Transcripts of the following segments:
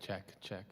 Check, check.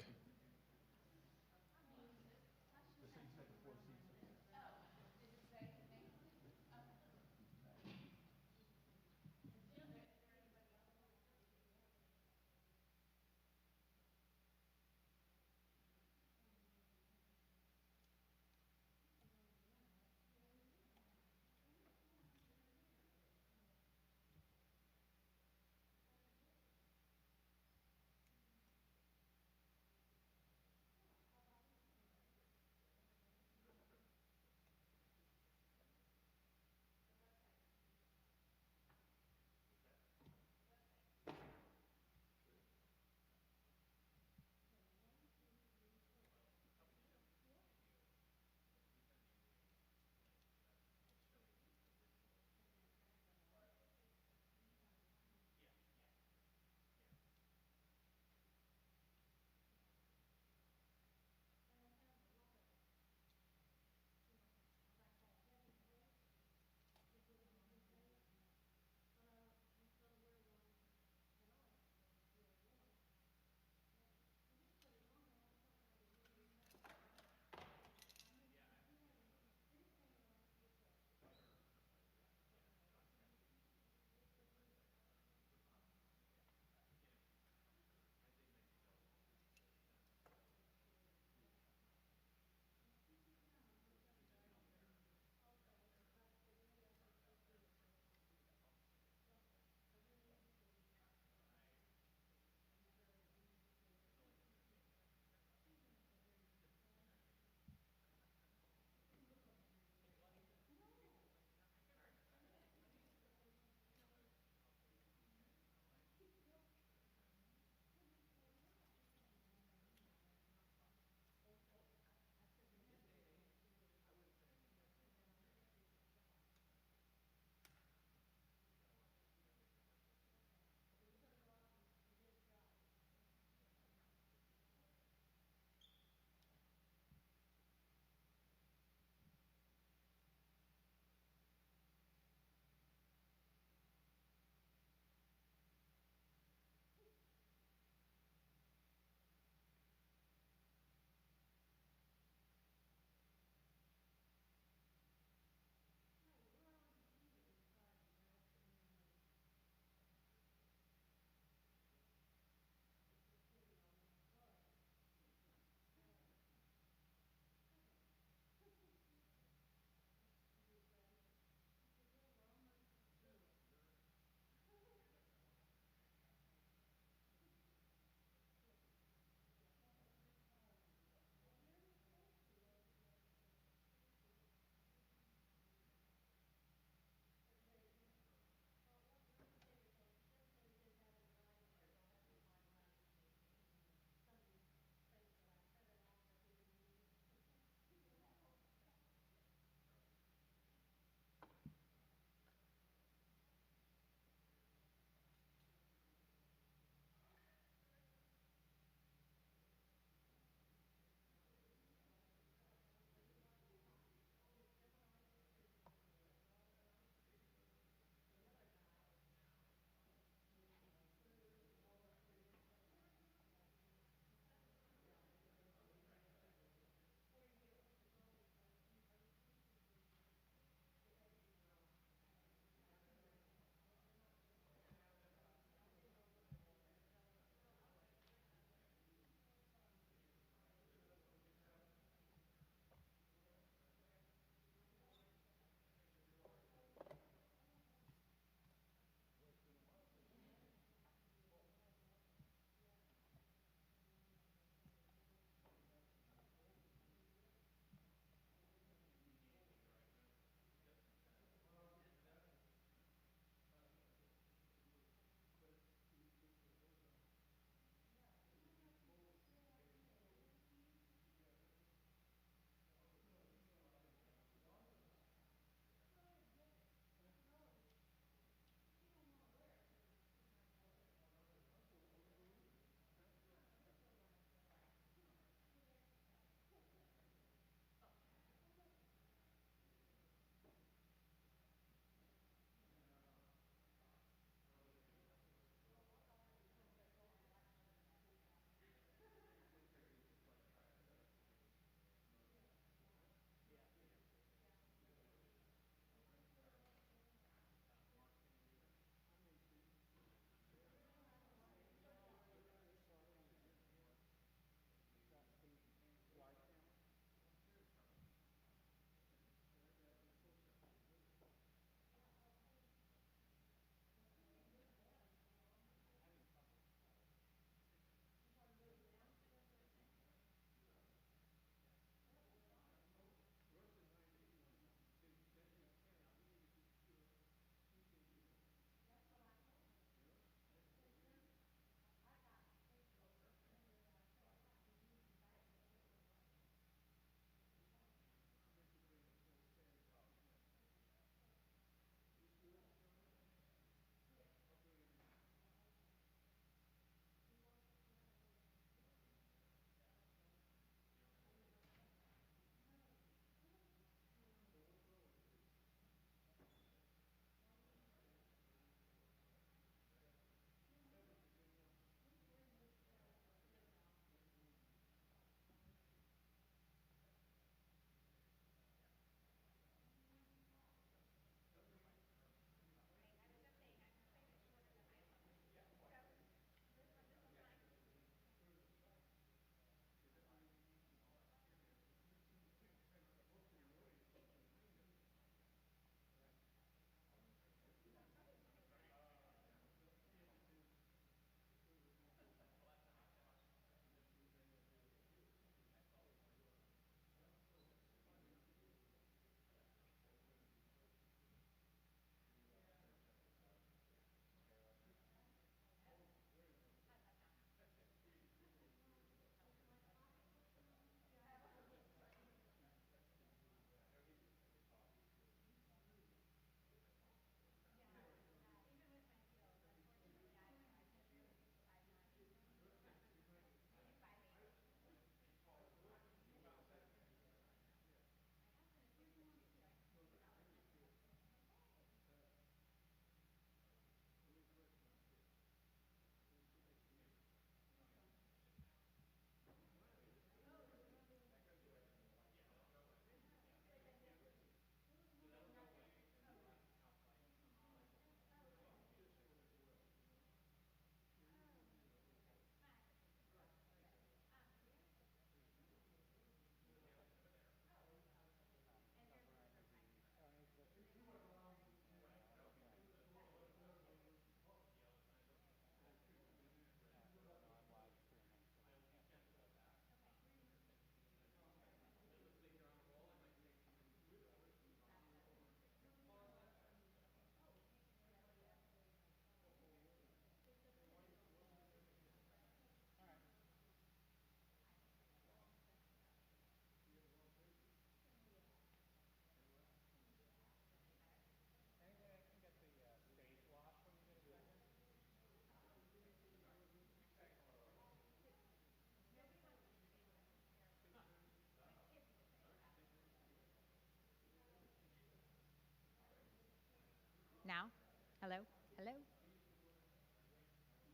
Hello? Hello?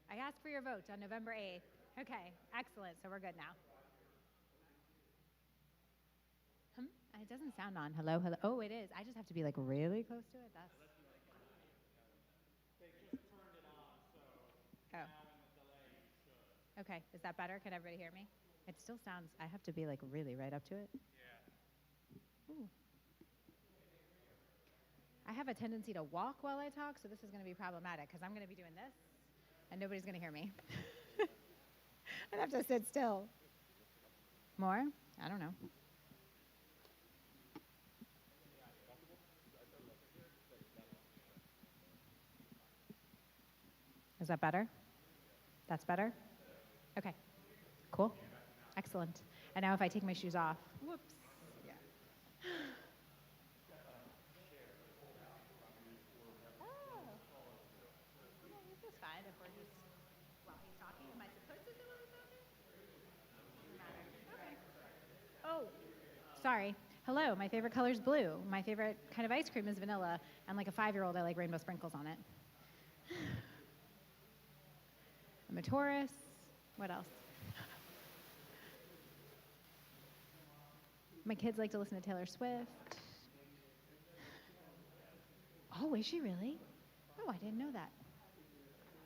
I asked for your vote on November 8th. Okay, excellent. So we're good now. It doesn't sound on. Hello, hello. Oh, it is. I just have to be like really close to it. That's. They just turned it on, so Oh. now in the delay you should. Okay, is that better? Can everybody hear me? It still sounds. I have to be like really right up to it. Yeah. Ooh. I have a tendency to walk while I talk, so this is going to be problematic because I'm going to be doing this, and nobody's going to hear me. I'd have to sit still. More? I don't know. Is that better? That's better? Okay. Cool. Excellent. And now if I take my shoes off. Whoops. Yeah. Oh. Well, this is fine if we're just while he's talking. Am I supposed to do while he's talking? Doesn't matter. Okay. Oh, sorry. Hello, my favorite color is blue. My favorite kind of ice cream is vanilla. And like a 5-year-old, I like rainbow sprinkles on it. I'm a Taurus. What else? My kids like to listen to Taylor Swift. Oh, is she really? Oh, I didn't know that.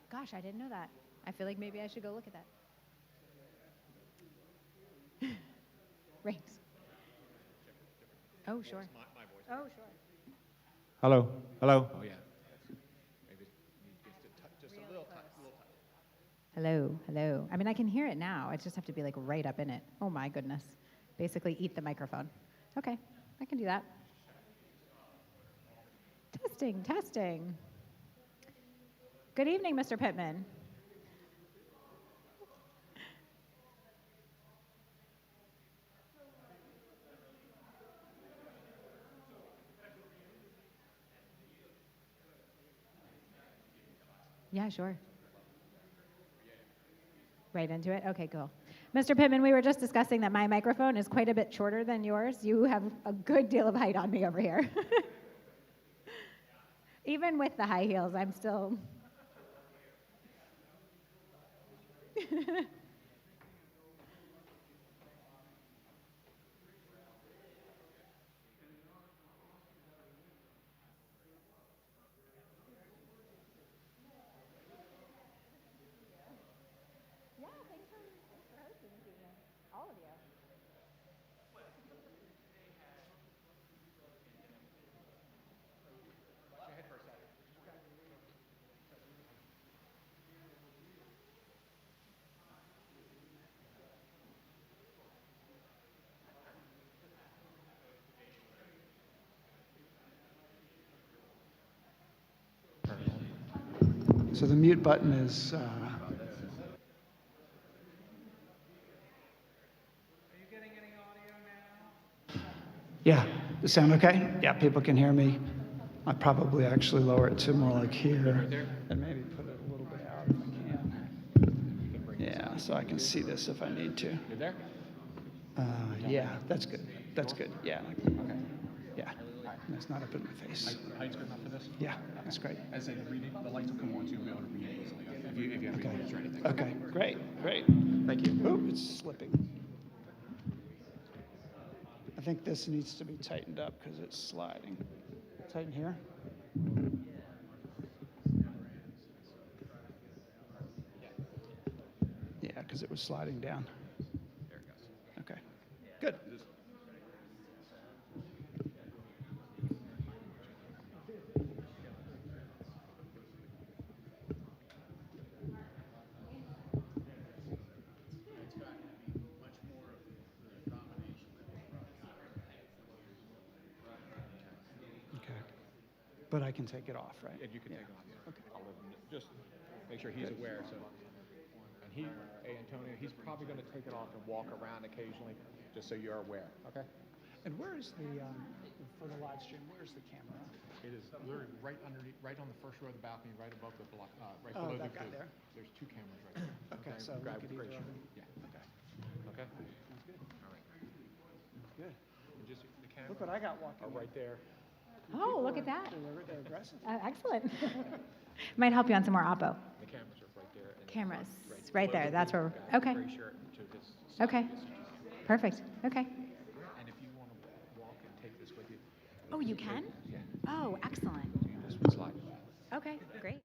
Gosh, I didn't know that. I feel like maybe I should go look at that. Rings. Oh, sure. My voice. Oh, sure. Hello. Hello. Oh, yeah. Maybe just Really a little close. touch. Hello, hello. I mean, I can hear it now. I just have to be like right up in it. Oh my goodness. Basically eat the microphone. Okay, I can do that. Testing, testing. Good evening, Mr. Pittman. Yeah, sure. Right into it? Okay, cool. Mr. Pittman, we were just discussing that my microphone is quite a bit shorter than yours. You have a good deal of height on me over here. Even with the high heels, I'm still. Yeah, thanks for hosting this evening. All of you. So the mute button is. Are you getting any audio now? Yeah. Does it sound okay? Yeah, people can hear me. I'd probably actually lower it to more like here, and maybe put it a little bit out if I can. Yeah, so I can see this if I need to. You're there? Yeah, that's good. That's good. Yeah. Okay. Yeah. That's not up in my face. Height's good enough for this? Yeah, that's great. As I read it, the lights will come on, so you'll be able to read it easily. If you have any notes or anything. Okay, great, great. Thank you. Oh, it's slipping. I think this needs to be tightened up because it's sliding. Tighten here. Yeah, because it was sliding down. There it goes. Okay, good. Okay, but I can take it off, right? And you can Yeah. take it off. Okay. I'll let him just make sure he's aware. So, and Antonio, he's probably going to take it off and walk around occasionally, just so you're aware. Okay. And where is the, for the live stream, where's the camera? It is literally right underneath, right on the first row of the balcony, right above the block, right Oh, below that the guy booth. there? There's 2 cameras right there. Okay, so the guy look with at the gray either of shirt. them. Yeah. Okay, Okay. sounds good. All right. Good. And just the Look camera what I got walking. are right there. Oh, look at that. They're aggressive. Excellent. Might help you on some more oppo. The cameras are right there. And Cameras, right right there. That's where, okay. Very short to his side. Okay. Perfect. Okay. And if you want to walk and take this with you, Oh, you can? yeah, Oh, excellent. you just would slide. Okay, great.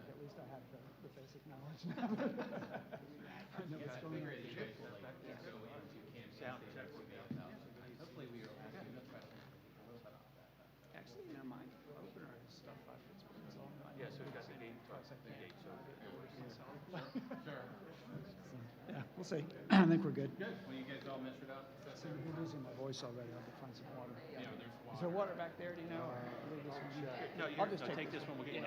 At least I have the basic knowledge now. I know what's going on. Actually, you know, my opener is stuff it's all my. Yeah, so we got the gate, so yeah, we'll see. I think we're good. Good. Well, you guys all measured up? So we're losing my voice already. I'll have to find some water. Yeah, there's water. Is there water back there? Do you know? Or leave this one? No, I'll just take this one. We'll get you.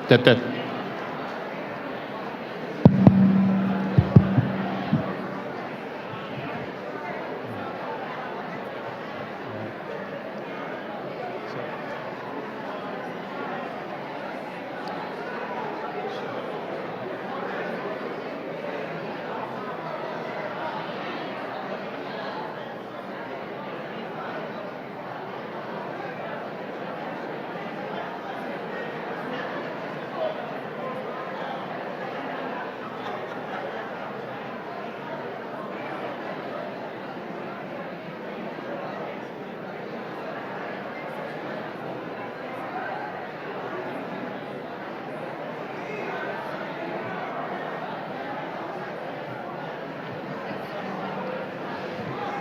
That.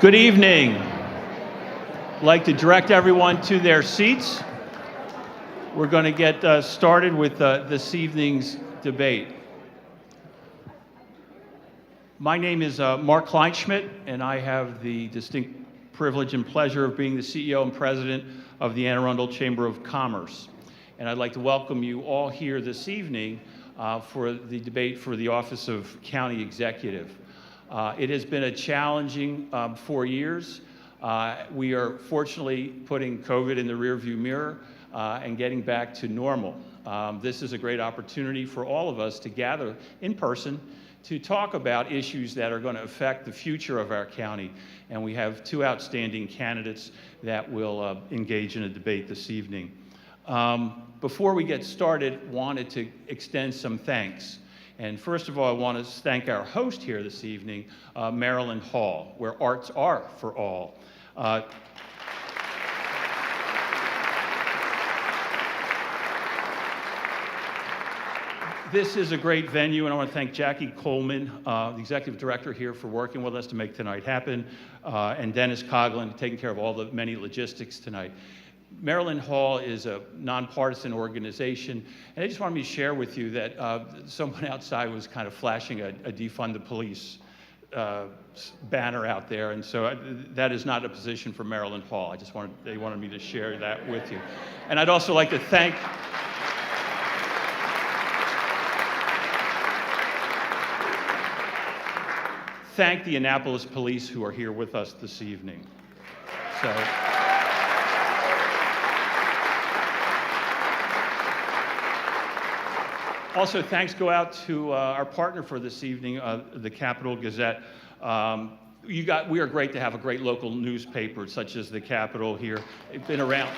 Good evening. I'd like to direct everyone to their seats. We're going to get started with this evening's debate. My name is Mark Kleinschmidt, and I have the distinct privilege and pleasure of being the CEO and president of the Arundel Chamber of Commerce. And I'd like to welcome you all here this evening for the debate for the office of County Executive. It has been a challenging 4 years. We are fortunately putting COVID in the rearview mirror and getting back to normal. This is a great opportunity for all of us to gather in person to talk about issues that are going to affect the future of our county. And we have two outstanding candidates that will engage in a debate this evening. Before we get started, wanted to extend some thanks. And first of all, I want to thank our host here this evening, Maryland Hall, where arts are for all. This is a great venue, and I want to thank Jackie Coleman, the executive director here, for working with us to make tonight happen, and Dennis Coughlin taking care of all the many logistics tonight. Maryland Hall is a nonpartisan organization, and I just wanted me to share with you that someone outside was kind of flashing a defund the police banner out there, and so that is not a position for Maryland Hall. They wanted me to share that with you. And I'd also like to thank the Annapolis police who are here with us this evening. Also, thanks go out to our partner for this evening, the Capital Gazette. We are great to have a great local newspaper such as the Capital here. It's been around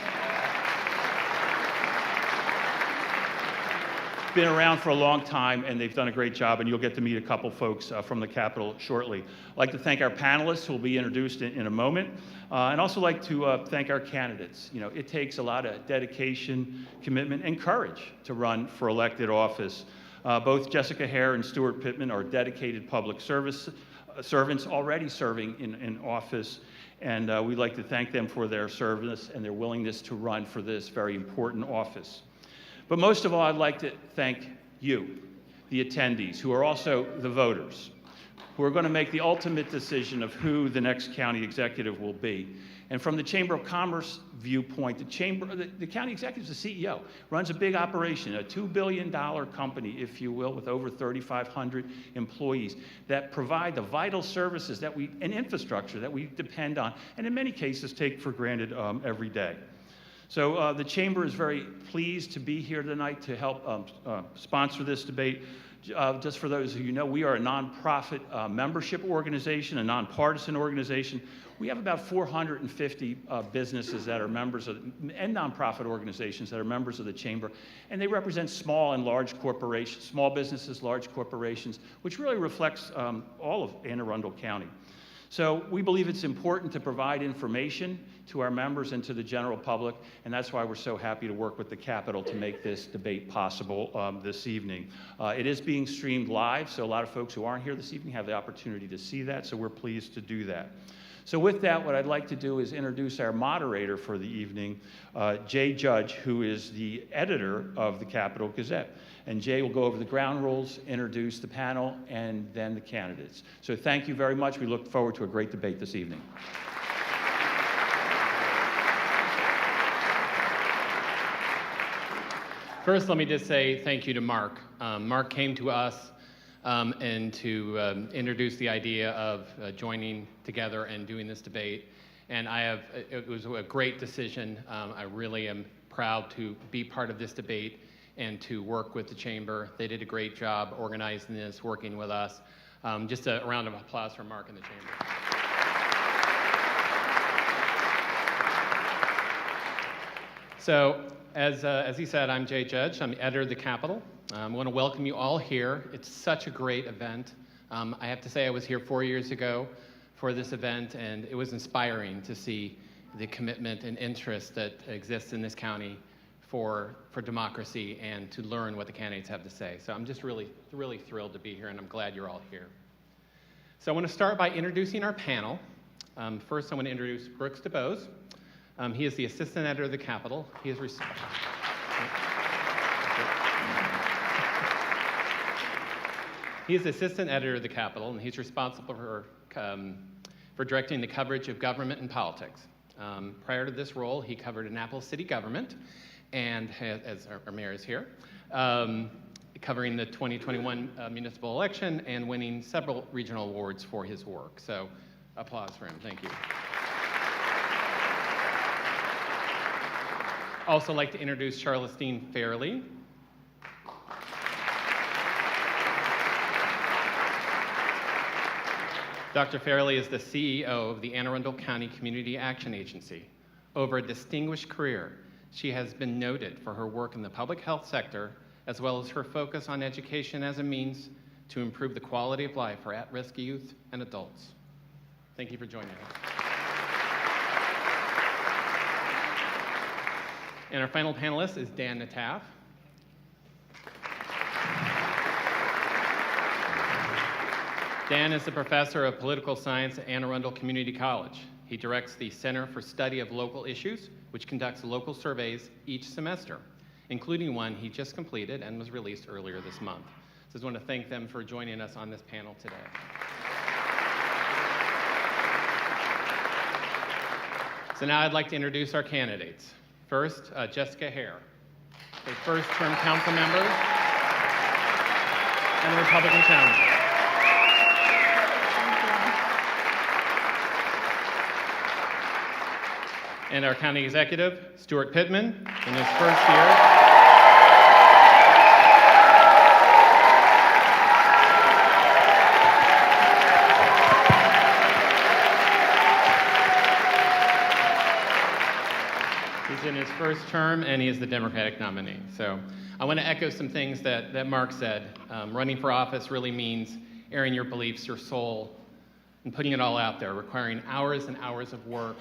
for a long time, and they've done a great job, and you'll get to meet a couple folks from the Capitol shortly. I'd like to thank our panelists who will be introduced in a moment, and also like to thank our candidates. You know, it takes a lot of dedication, commitment, and courage to run for elected office. Both Jessica Haire and Stuart Pittman are dedicated public service servants already serving in office, and we'd like to thank them for their service and their willingness to run for this very important office. But most of all, I'd like to thank you, the attendees, who are also the voters, who are going to make the ultimate decision of who the next county executive will be. And from the Chamber of Commerce viewpoint, the county executive is the CEO, runs a big operation, a $2 billion company, if you will, with over 3,500 employees that provide the vital services and infrastructure that we depend on, and in many cases take for granted every day. So the Chamber is very pleased to be here tonight to help sponsor this debate. Just for those of you who know, we are a nonprofit membership organization, a nonpartisan organization. We have about 450 businesses that are members of, and nonprofit organizations that are members of the Chamber, and they represent small and large corporations, small businesses, large corporations, which really reflects all of Anne Arundel County. So we believe it's important to provide information to our members and to the general public, and that's why we're so happy to work with the Capitol to make this debate possible this evening. It is being streamed live, so a lot of folks who aren't here this evening have the opportunity to see that, so we're pleased to do that. So with that, what I'd like to do is introduce our moderator for the evening, Jay Judge, who is the editor of the Capital Gazette. And Jay will go over the ground rules, introduce the panel, and then the candidates. So thank you very much. We look forward to a great debate this evening. First, let me just say thank you to Mark. Mark came to us and to introduce the idea of joining together and doing this debate. And it was a great decision. I really am proud to be part of this debate and to work with the chamber. They did a great job organizing this, working with us. Just a round of applause for Mark and the chamber. So, as he said, I'm Jay Judge. I'm the editor of the Capitol. I want to welcome you all here. It's such a great event. I have to say I was here 4 years ago for this event, and it was inspiring to see the commitment and interest that exists in this county for democracy and to learn what the candidates have to say. So I'm just really thrilled to be here, and I'm glad you're all here. So I want to start by introducing our panel. First, I want to introduce Brooks DeBose. He is the assistant editor of the Capitol. He is the assistant editor of the Capitol, and he's responsible for directing the coverage of government and politics. Prior to this role, he covered Annapolis city government, and as our mayor is here, covering the 2021 municipal election and winning several regional awards for his work. So applause for him. Thank you. Also like to introduce Charlestine Fairley. Dr. Fairley is the CEO of the Arundel County Community Action Agency. Over a distinguished career, she has been noted for her work in the public health sector, as well as her focus on education as a means to improve the quality of life for at-risk youth and adults. Thank you for joining us. And our final panelist is Dan Nataf. Dan is the professor of political science at Anne Arundel Community College. He directs the Center for Study of Local Issues, which conducts local surveys each semester, including one he just completed and was released earlier this month. So I just want to thank them for joining us on this panel today. So now I'd like to introduce our candidates. First, Jessica Haire, a first-term council member and a Republican challenger. And our county executive, Stuart Pittman, in his first year. He's in his first term, and he is the Democratic nominee. So I want to echo some things that Mark said. Running for office really means airing your beliefs, your soul, and putting it all out there, requiring hours and hours of work,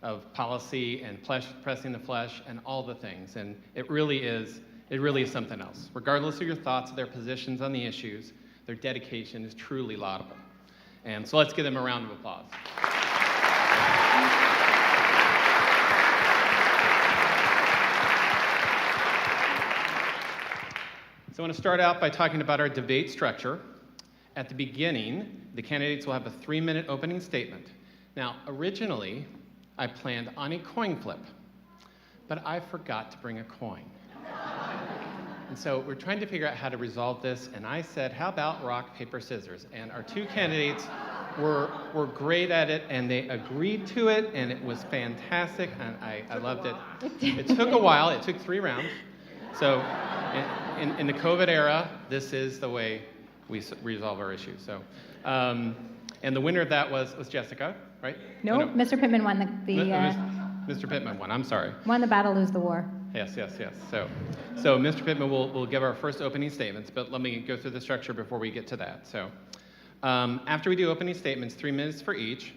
of policy and pressing the flesh and all the things. And it really is something else. Regardless of your thoughts, their positions on the issues, their dedication is truly laudable. And so let's give them a round of applause. So I want to start out by talking about our debate structure. At the beginning, the candidates will have a 3-minute opening statement. Now, originally, I planned on a coin flip, but I forgot to bring a coin. And so we're trying to figure out how to resolve this, and I said, how about rock, paper, scissors? And our two candidates were great at it, and they agreed to it, and it was fantastic, and I loved it. It took a while. It took 3 rounds. So in the COVID era, this is the way we resolve our issues. So, and the winner of that was Jessica, right? No, Mr. Pittman won Mr. Pittman won. I'm sorry. won the battle, lose the war. Yes. So Mr. Pittman will give our first opening statements, but let me go through the structure before we get to that. So after we do opening statements, 3 minutes for each,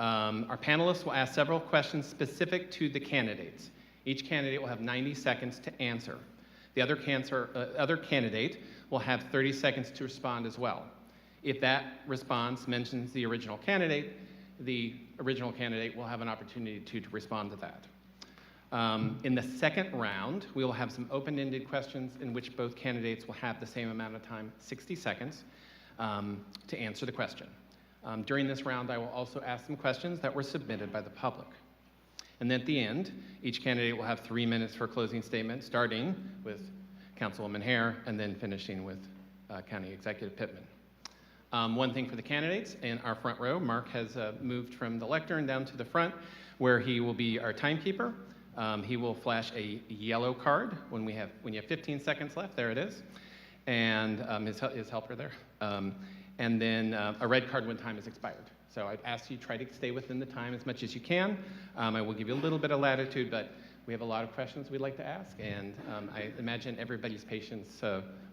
our panelists will ask several questions specific to the candidates. Each candidate will have 90 seconds to answer. The other candidate will have 30 seconds to respond as well. If that response mentions the original candidate will have an opportunity to respond to that. In the second round, we will have some open-ended questions in which both candidates will have the same amount of time, 60 seconds, to answer the question. During this round, I will also ask some questions that were submitted by the public. And then at the end, each candidate will have 3 minutes for a closing statement, starting with Councilwoman Haire, and then finishing with County Executive Pittman. One thing for the candidates in our front row, Mark has moved from the lectern down to the front where he will be our timekeeper. He will flash a yellow card when you have 15 seconds left, there it is, and his helper there. And then a red card when time is expired. So I'd ask you try to stay within the time as much as you can. I will give you a little bit of latitude, but we have a lot of questions we'd like to ask, and I imagine everybody's patience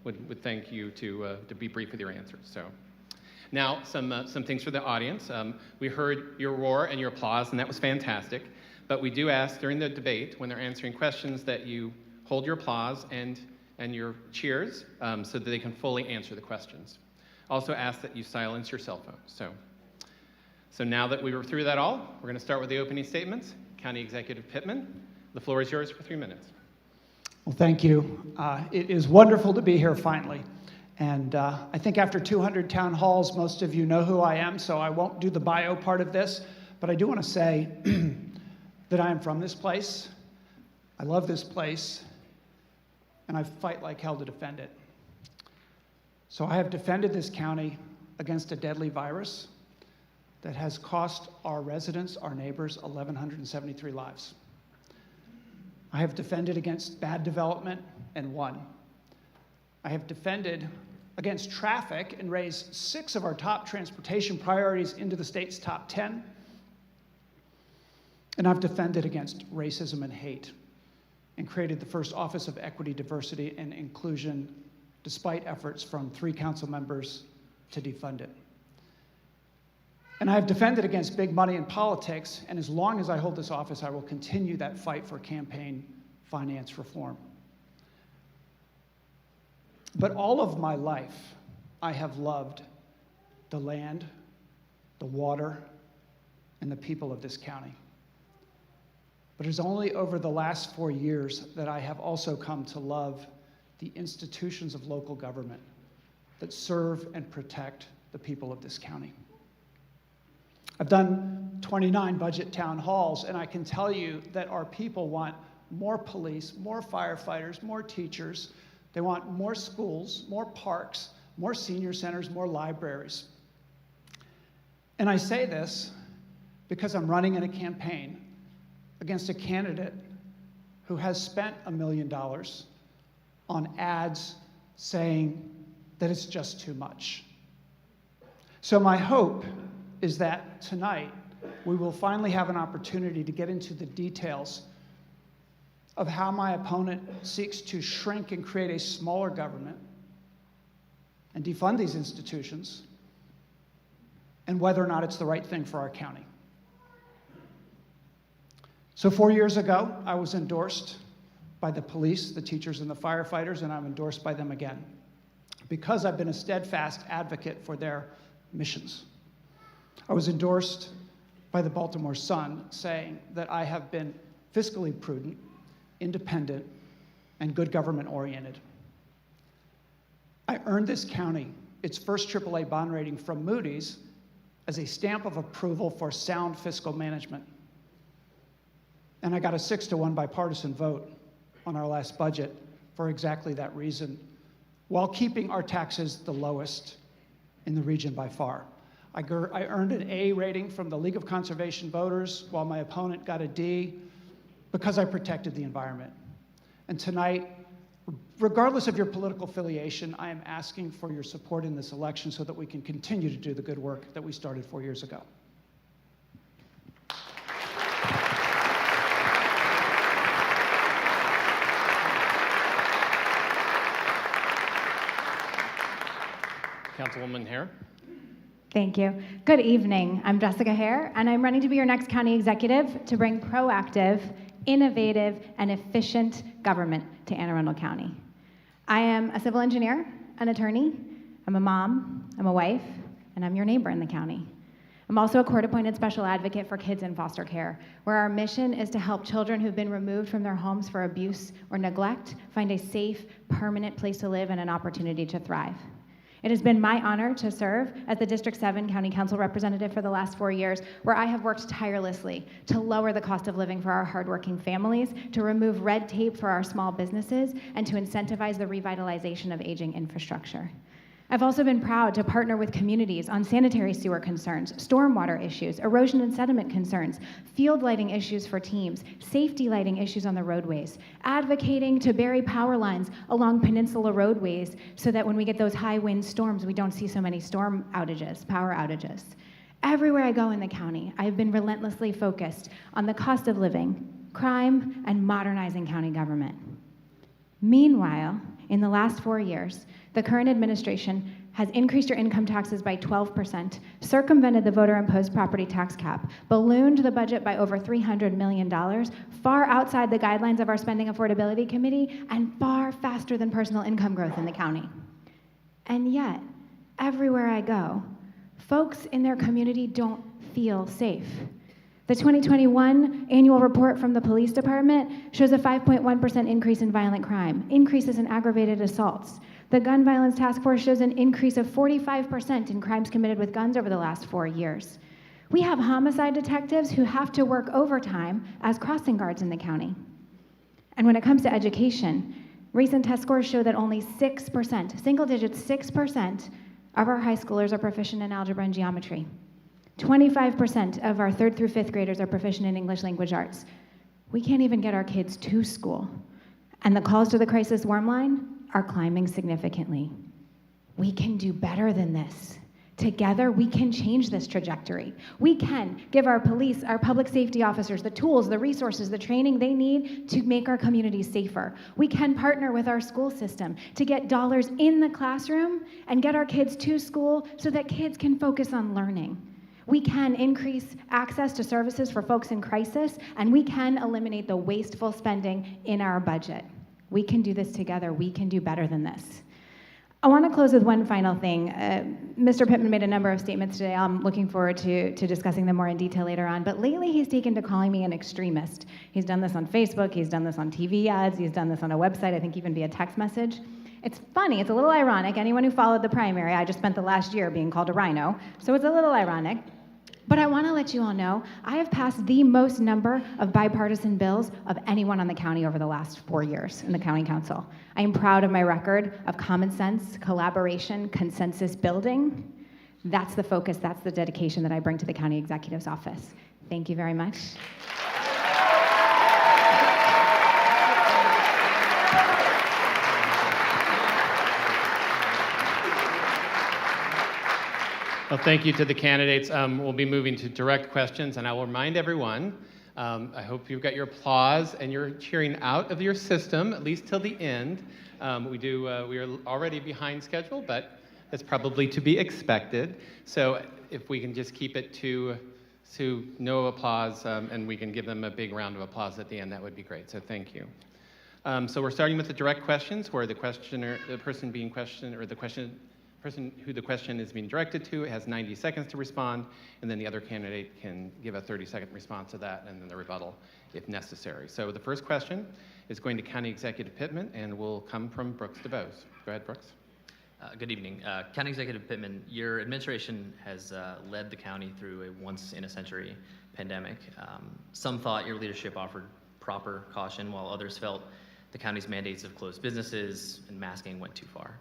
would thank you to be brief with your answers. So now some things for the audience. We heard your roar and your applause, and that was fantastic. But we do ask during the debate, when they're answering questions, that you hold your applause and your cheers so that they can fully answer the questions. Also ask that you silence your cell phones. So now that we were through that all, we're going to start with the opening statements. County Executive Pittman, the floor is yours for 3 minutes. Well, thank you. It is wonderful to be here finally. And I think after 200 town halls, most of you know who I am, so I won't do the bio part of this. But I do want to say that I am from this place. I love this place. And I fight like hell to defend it. So I have defended this county against a deadly virus that has cost our residents, our neighbors, 1,173 lives. I have defended against bad development and won. I have defended against traffic and raised 6 of our top transportation priorities into the state's top 10. And I've defended against racism and hate and created the first Office of Equity, Diversity, and Inclusion despite efforts from 3 council members to defund it. And I have defended against big money in politics, and as long as I hold this office, I will continue that fight for campaign finance reform. But all of my life, I have loved the land, the water, and the people of this county. But it's only over the last 4 years that I have also come to love the institutions of local government that serve and protect the people of this county. I've done 29 budget town halls, and I can tell you that our people want more police, more firefighters, more teachers. They want more schools, more parks, more senior centers, more libraries. And I say this because I'm running in a campaign against a candidate who has spent $1 million on ads saying that it's just too much. So my hope is that tonight we will finally have an opportunity to get into the details of how my opponent seeks to shrink and create a smaller government and defund these institutions, and whether or not it's the right thing for our county. So 4 years ago, I was endorsed by the police, the teachers, and the firefighters, and I'm endorsed by them again because I've been a steadfast advocate for their missions. I was endorsed by the Baltimore Sun saying that I have been fiscally prudent, independent, and good government oriented. I earned this county its first AAA bond rating from Moody's as a stamp of approval for sound fiscal management. And I got a 6-to-1 bipartisan vote on our last budget for exactly that reason, while keeping our taxes the lowest in the region by far. I earned an A rating from the League of Conservation Voters, while my opponent got a D, because I protected the environment. And tonight, regardless of your political affiliation, I am asking for your support in this election so that we can continue to do the good work that we started 4 years ago. Councilwoman Haire. Thank you. Good evening. I'm Jessica Haire, and I'm running to be your next county executive to bring proactive, innovative, and efficient government to Anne Arundel County. I am a civil engineer, an attorney, I'm a mom, I'm a wife, and I'm your neighbor in the county. I'm also a court-appointed special advocate for kids in foster care, where our mission is to help children who've been removed from their homes for abuse or neglect find a safe, permanent place to live and an opportunity to thrive. It has been my honor to serve as the District 7 County Council representative for the last 4 years, where I have worked tirelessly to lower the cost of living for our hardworking families, to remove red tape for our small businesses, and to incentivize the revitalization of aging infrastructure. I've also been proud to partner with communities on sanitary sewer concerns, stormwater issues, erosion and sediment concerns, field lighting issues for teams, safety lighting issues on the roadways, advocating to bury power lines along peninsula roadways so that when we get those high wind storms, we don't see so many storm outages, power outages. Everywhere I go in the county, I've been relentlessly focused on the cost of living, crime, and modernizing county government. Meanwhile, in the last 4 years, the current administration has increased your income taxes by 12%, circumvented the voter-imposed property tax cap, ballooned the budget by over $300 million, far outside the guidelines of our Spending Affordability Committee, and far faster than personal income growth in the county. And yet, everywhere I go, folks in their community don't feel safe. The 2021 annual report from the police department shows a 5.1% increase in violent crime, increases in aggravated assaults. The Gun Violence Task Force shows an increase of 45% in crimes committed with guns over the last 4 years. We have homicide detectives who have to work overtime as crossing guards in the county. And when it comes to education, recent test scores show that only 6%, single digits 6% of our high schoolers are proficient in algebra and geometry. 25% of our 3rd through 5th graders are proficient in English language arts. We can't even get our kids to school. And the calls to the crisis warm line are climbing significantly. We can do better than this. Together, we can change this trajectory. We can give our police, our public safety officers, the tools, the resources, the training they need to make our communities safer. We can partner with our school system to get dollars in the classroom and get our kids to school so that kids can focus on learning. We can increase access to services for folks in crisis, and we can eliminate the wasteful spending in our budget. We can do this together. We can do better than this. I want to close with one final thing. Mr. Pittman made a number of statements today. I'm looking forward to discussing them more in detail later on, but lately he's taken to calling me an extremist. He's done this on Facebook, he's done this on TV ads, he's done this on a website, I think even via text message. It's funny, it's a little ironic. Anyone who followed the primary, I just spent the last year being called a rhino, so it's a little ironic. But I want to let you all know, I have passed the most number of bipartisan bills of anyone on the county over the last 4 years in the county council. I am proud of my record of common sense, collaboration, consensus building. That's the focus, that's the dedication that I bring to the county executive's office. Thank you very much. Well, thank you to the candidates. We'll be moving to direct questions, and I will remind everyone, I hope you've got your applause and your cheering out of your system, at least till the end. We are already behind schedule, but that's probably to be expected. So if we can just keep it to no applause, and we can give them a big round of applause at the end, that would be great. So thank you. So we're starting with the direct questions, where the person who the question is being directed to has 90 seconds to respond, and then the other candidate can give a 30-second response to that, and then the rebuttal if necessary. So the first question is going to County Executive Pittman, and will come from Brooks DeBose. Go ahead, Brooks. Good evening. County Executive Pittman, your administration has led the county through a once-in-a-century pandemic. Some thought your leadership offered proper caution, while others felt the county's mandates of closed businesses and masking went too far.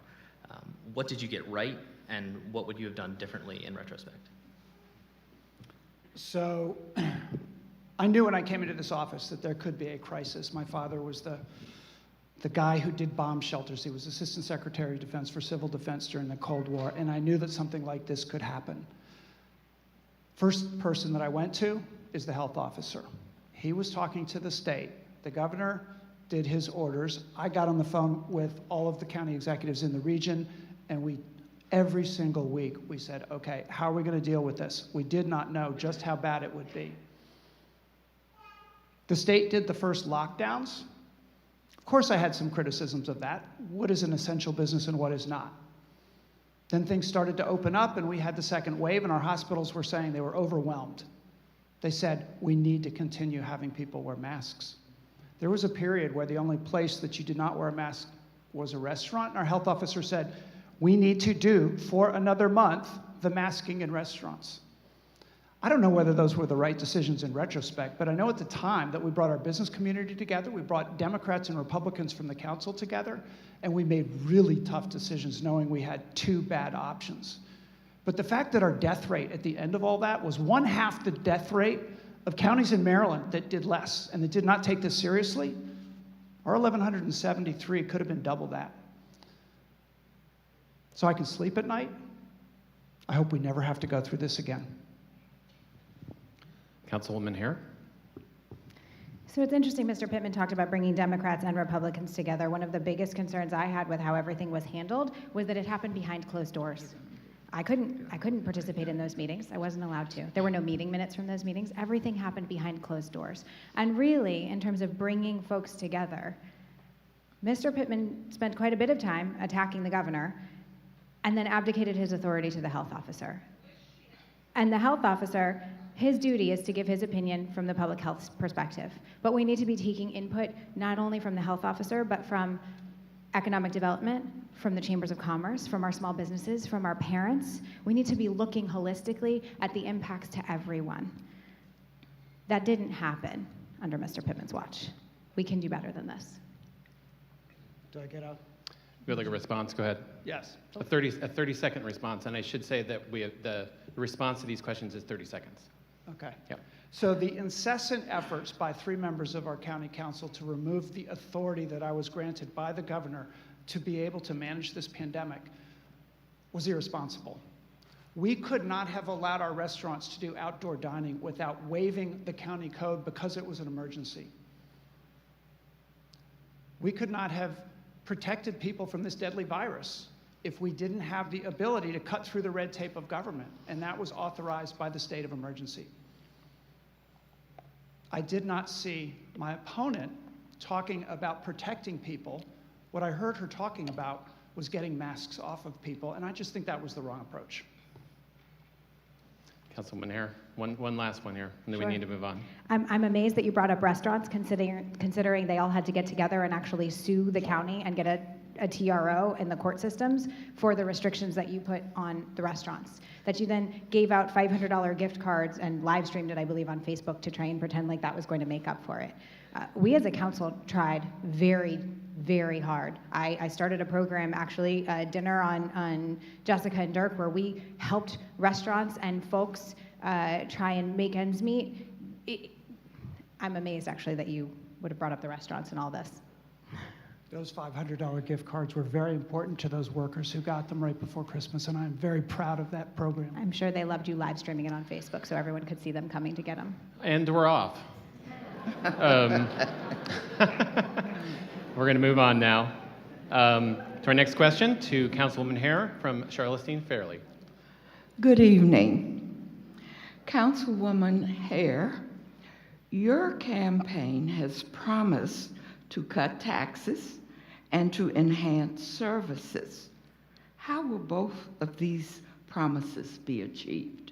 What did you get right, and what would you have done differently in retrospect? So I knew when I came into this office that there could be a crisis. My father was the guy who did bomb shelters. He was Assistant Secretary of Defense for Civil Defense during the Cold War, and I knew that something like this could happen. First person that I went to is the health officer. He was talking to the state. The governor did his orders. I got on the phone with all of the county executives in the region, and every single week we said, okay, how are we going to deal with this? We did not know just how bad it would be. The state did the first lockdowns. Of course I had some criticisms of that. What is an essential business and what is not? Then things started to open up, and we had the second wave, and our hospitals were saying they were overwhelmed. They said, we need to continue having people wear masks. There was a period where the only place that you did not wear a mask was a restaurant, and our health officer said, We need to do, for another month, the masking in restaurants. I don't know whether those were the right decisions in retrospect, but I know at the time that we brought our business community together, we brought Democrats and Republicans from the council together, and we made really tough decisions knowing we had two bad options. But the fact that our death rate at the end of all that was 1/2 the death rate of counties in Maryland that did less and that did not take this seriously, our 1,173 could have been double that. So I can sleep at night. I hope we never have to go through this again. Councilwoman Haire. So it's interesting, Mr. Pittman talked about bringing Democrats and Republicans together. One of the biggest concerns I had with how everything was handled was that it happened behind closed doors. I couldn't participate in those meetings. I wasn't allowed to. There were no meeting minutes from those meetings. Everything happened behind closed doors. And really, in terms of bringing folks together, Mr. Pittman spent quite a bit of time attacking the governor and then abdicated his authority to the health officer. And the health officer, his duty is to give his opinion from the public health perspective. But we need to be taking input not only from the health officer, but from economic development, from the chambers of commerce, from our small businesses, from our parents. We need to be looking holistically at the impacts to everyone. That didn't happen under Mr. Pittman's watch. We can do better than this. Do I get out? You would like a response? Go ahead. Yes. A 30-second response, and I should say that the response to these questions is 30 seconds. Okay. Yep. So the incessant efforts by 3 members of our county council to remove the authority that I was granted by the governor to be able to manage this pandemic was irresponsible. We could not have allowed our restaurants to do outdoor dining without waiving the county code because it was an emergency. We could not have protected people from this deadly virus if we didn't have the ability to cut through the red tape of government, and that was authorized by the state of emergency. I did not see my opponent talking about protecting people. What I heard her talking about was getting masks off of people, and I just think that was the wrong approach. Councilwoman Haire, one last one here, and then Sure. we need to move on. I'm amazed that you brought up restaurants, considering they all had to get together and actually sue the county and get a TRO in the court systems for the restrictions that you put on the restaurants. That you then gave out $500 gift cards and live streamed it, I believe, on Facebook to try and pretend like that was going to make up for it. We as a council tried very, very hard. I started a program, actually, a dinner on Jessica and Dirk, where we helped restaurants and folks try and make ends meet. I'm amazed, actually, that you would have brought up the restaurants and all this. Those $500 gift cards were very important to those workers who got them right before Christmas, and I'm very proud of that program. I'm sure they loved you live streaming it on Facebook so everyone could see them coming to get them. And we're off. We're going to move on now to our next question to Councilwoman Haire from Charlottesville Fairleigh. Good evening. Councilwoman Haire, your campaign has promised to cut taxes and to enhance services. How will both of these promises be achieved?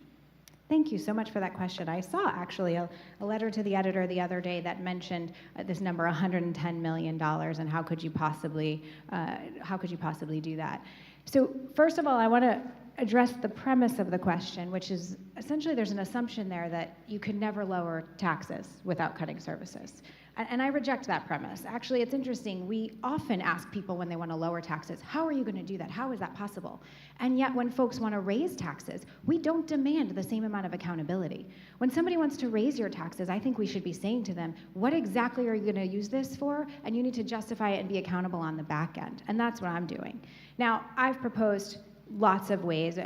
Thank you so much for that question. I saw actually a letter to the editor the other day that mentioned this number, $110 million, and how could you possibly do that? So first of all, I want to address the premise of the question, which is essentially there's an assumption there that you could never lower taxes without cutting services. And I reject that premise. Actually, it's interesting. We often ask people when they want to lower taxes, how are you going to do that? How is that possible? And yet when folks want to raise taxes, we don't demand the same amount of accountability. When somebody wants to raise your taxes, I think we should be saying to them, what exactly are you going to use this for? And you need to justify it and be accountable on the back end. And that's what I'm doing. Now, I've proposed lots of ways.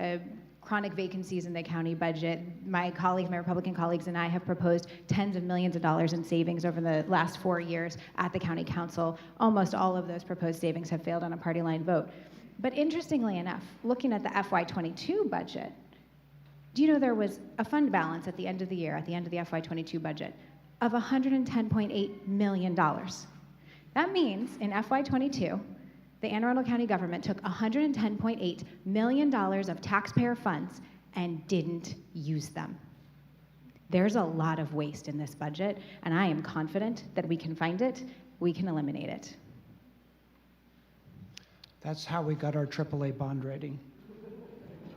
Chronic vacancies in the county budget. My colleagues, my Republican colleagues, and I have proposed tens of millions of dollars in savings over the last 4 years at the county council. Almost all of those proposed savings have failed on a party line vote. But interestingly enough, looking at the FY22 budget, do you know there was a fund balance at the end of the year, at the end of the FY22 budget, of $110.8 million. That means in FY22, the Anne Arundel County government took $110.8 million of taxpayer funds and didn't use them. There's a lot of waste in this budget, and I am confident that we can find it, we can eliminate it. That's how we got our AAA bond rating.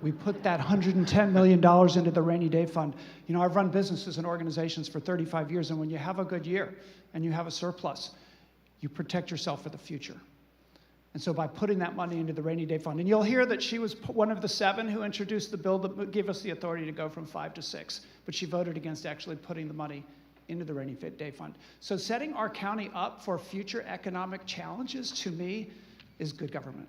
We put that $110 million into the rainy day fund. You know, I've run businesses and organizations for 35 years, and when you have a good year and you have a surplus, you protect yourself for the future. And so by putting that money into the rainy day fund, and you'll hear that she was one of the 7 who introduced the bill that gave us the authority to go from 5 to 6, but she voted against actually putting the money into the rainy day fund. So setting our county up for future economic challenges, to me, is good government.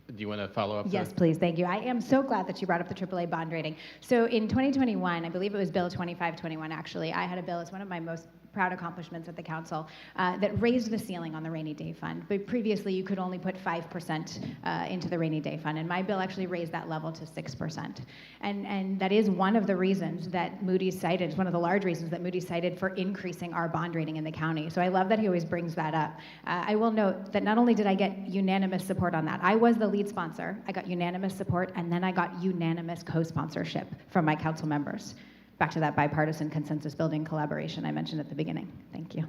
Do you want to follow up? Yes, please. Thank you. I am so glad that you brought up the AAA bond rating. So in 2021, I believe it was Bill 2521, actually, I had a bill. It's one of my most proud accomplishments at the council that raised the ceiling on the rainy day fund. But previously, you could only put 5% into the rainy day fund, and my bill actually raised that level to 6%. And that is one of the reasons that Moody's cited, it's one of the large reasons that Moody's cited for increasing our bond rating in the county. So I love that he always brings that up. I will note that not only did I get unanimous support on that, I was the lead sponsor, I got unanimous support, and then I got unanimous co-sponsorship from my council members. Back to that bipartisan consensus building collaboration I mentioned at the beginning. Thank you.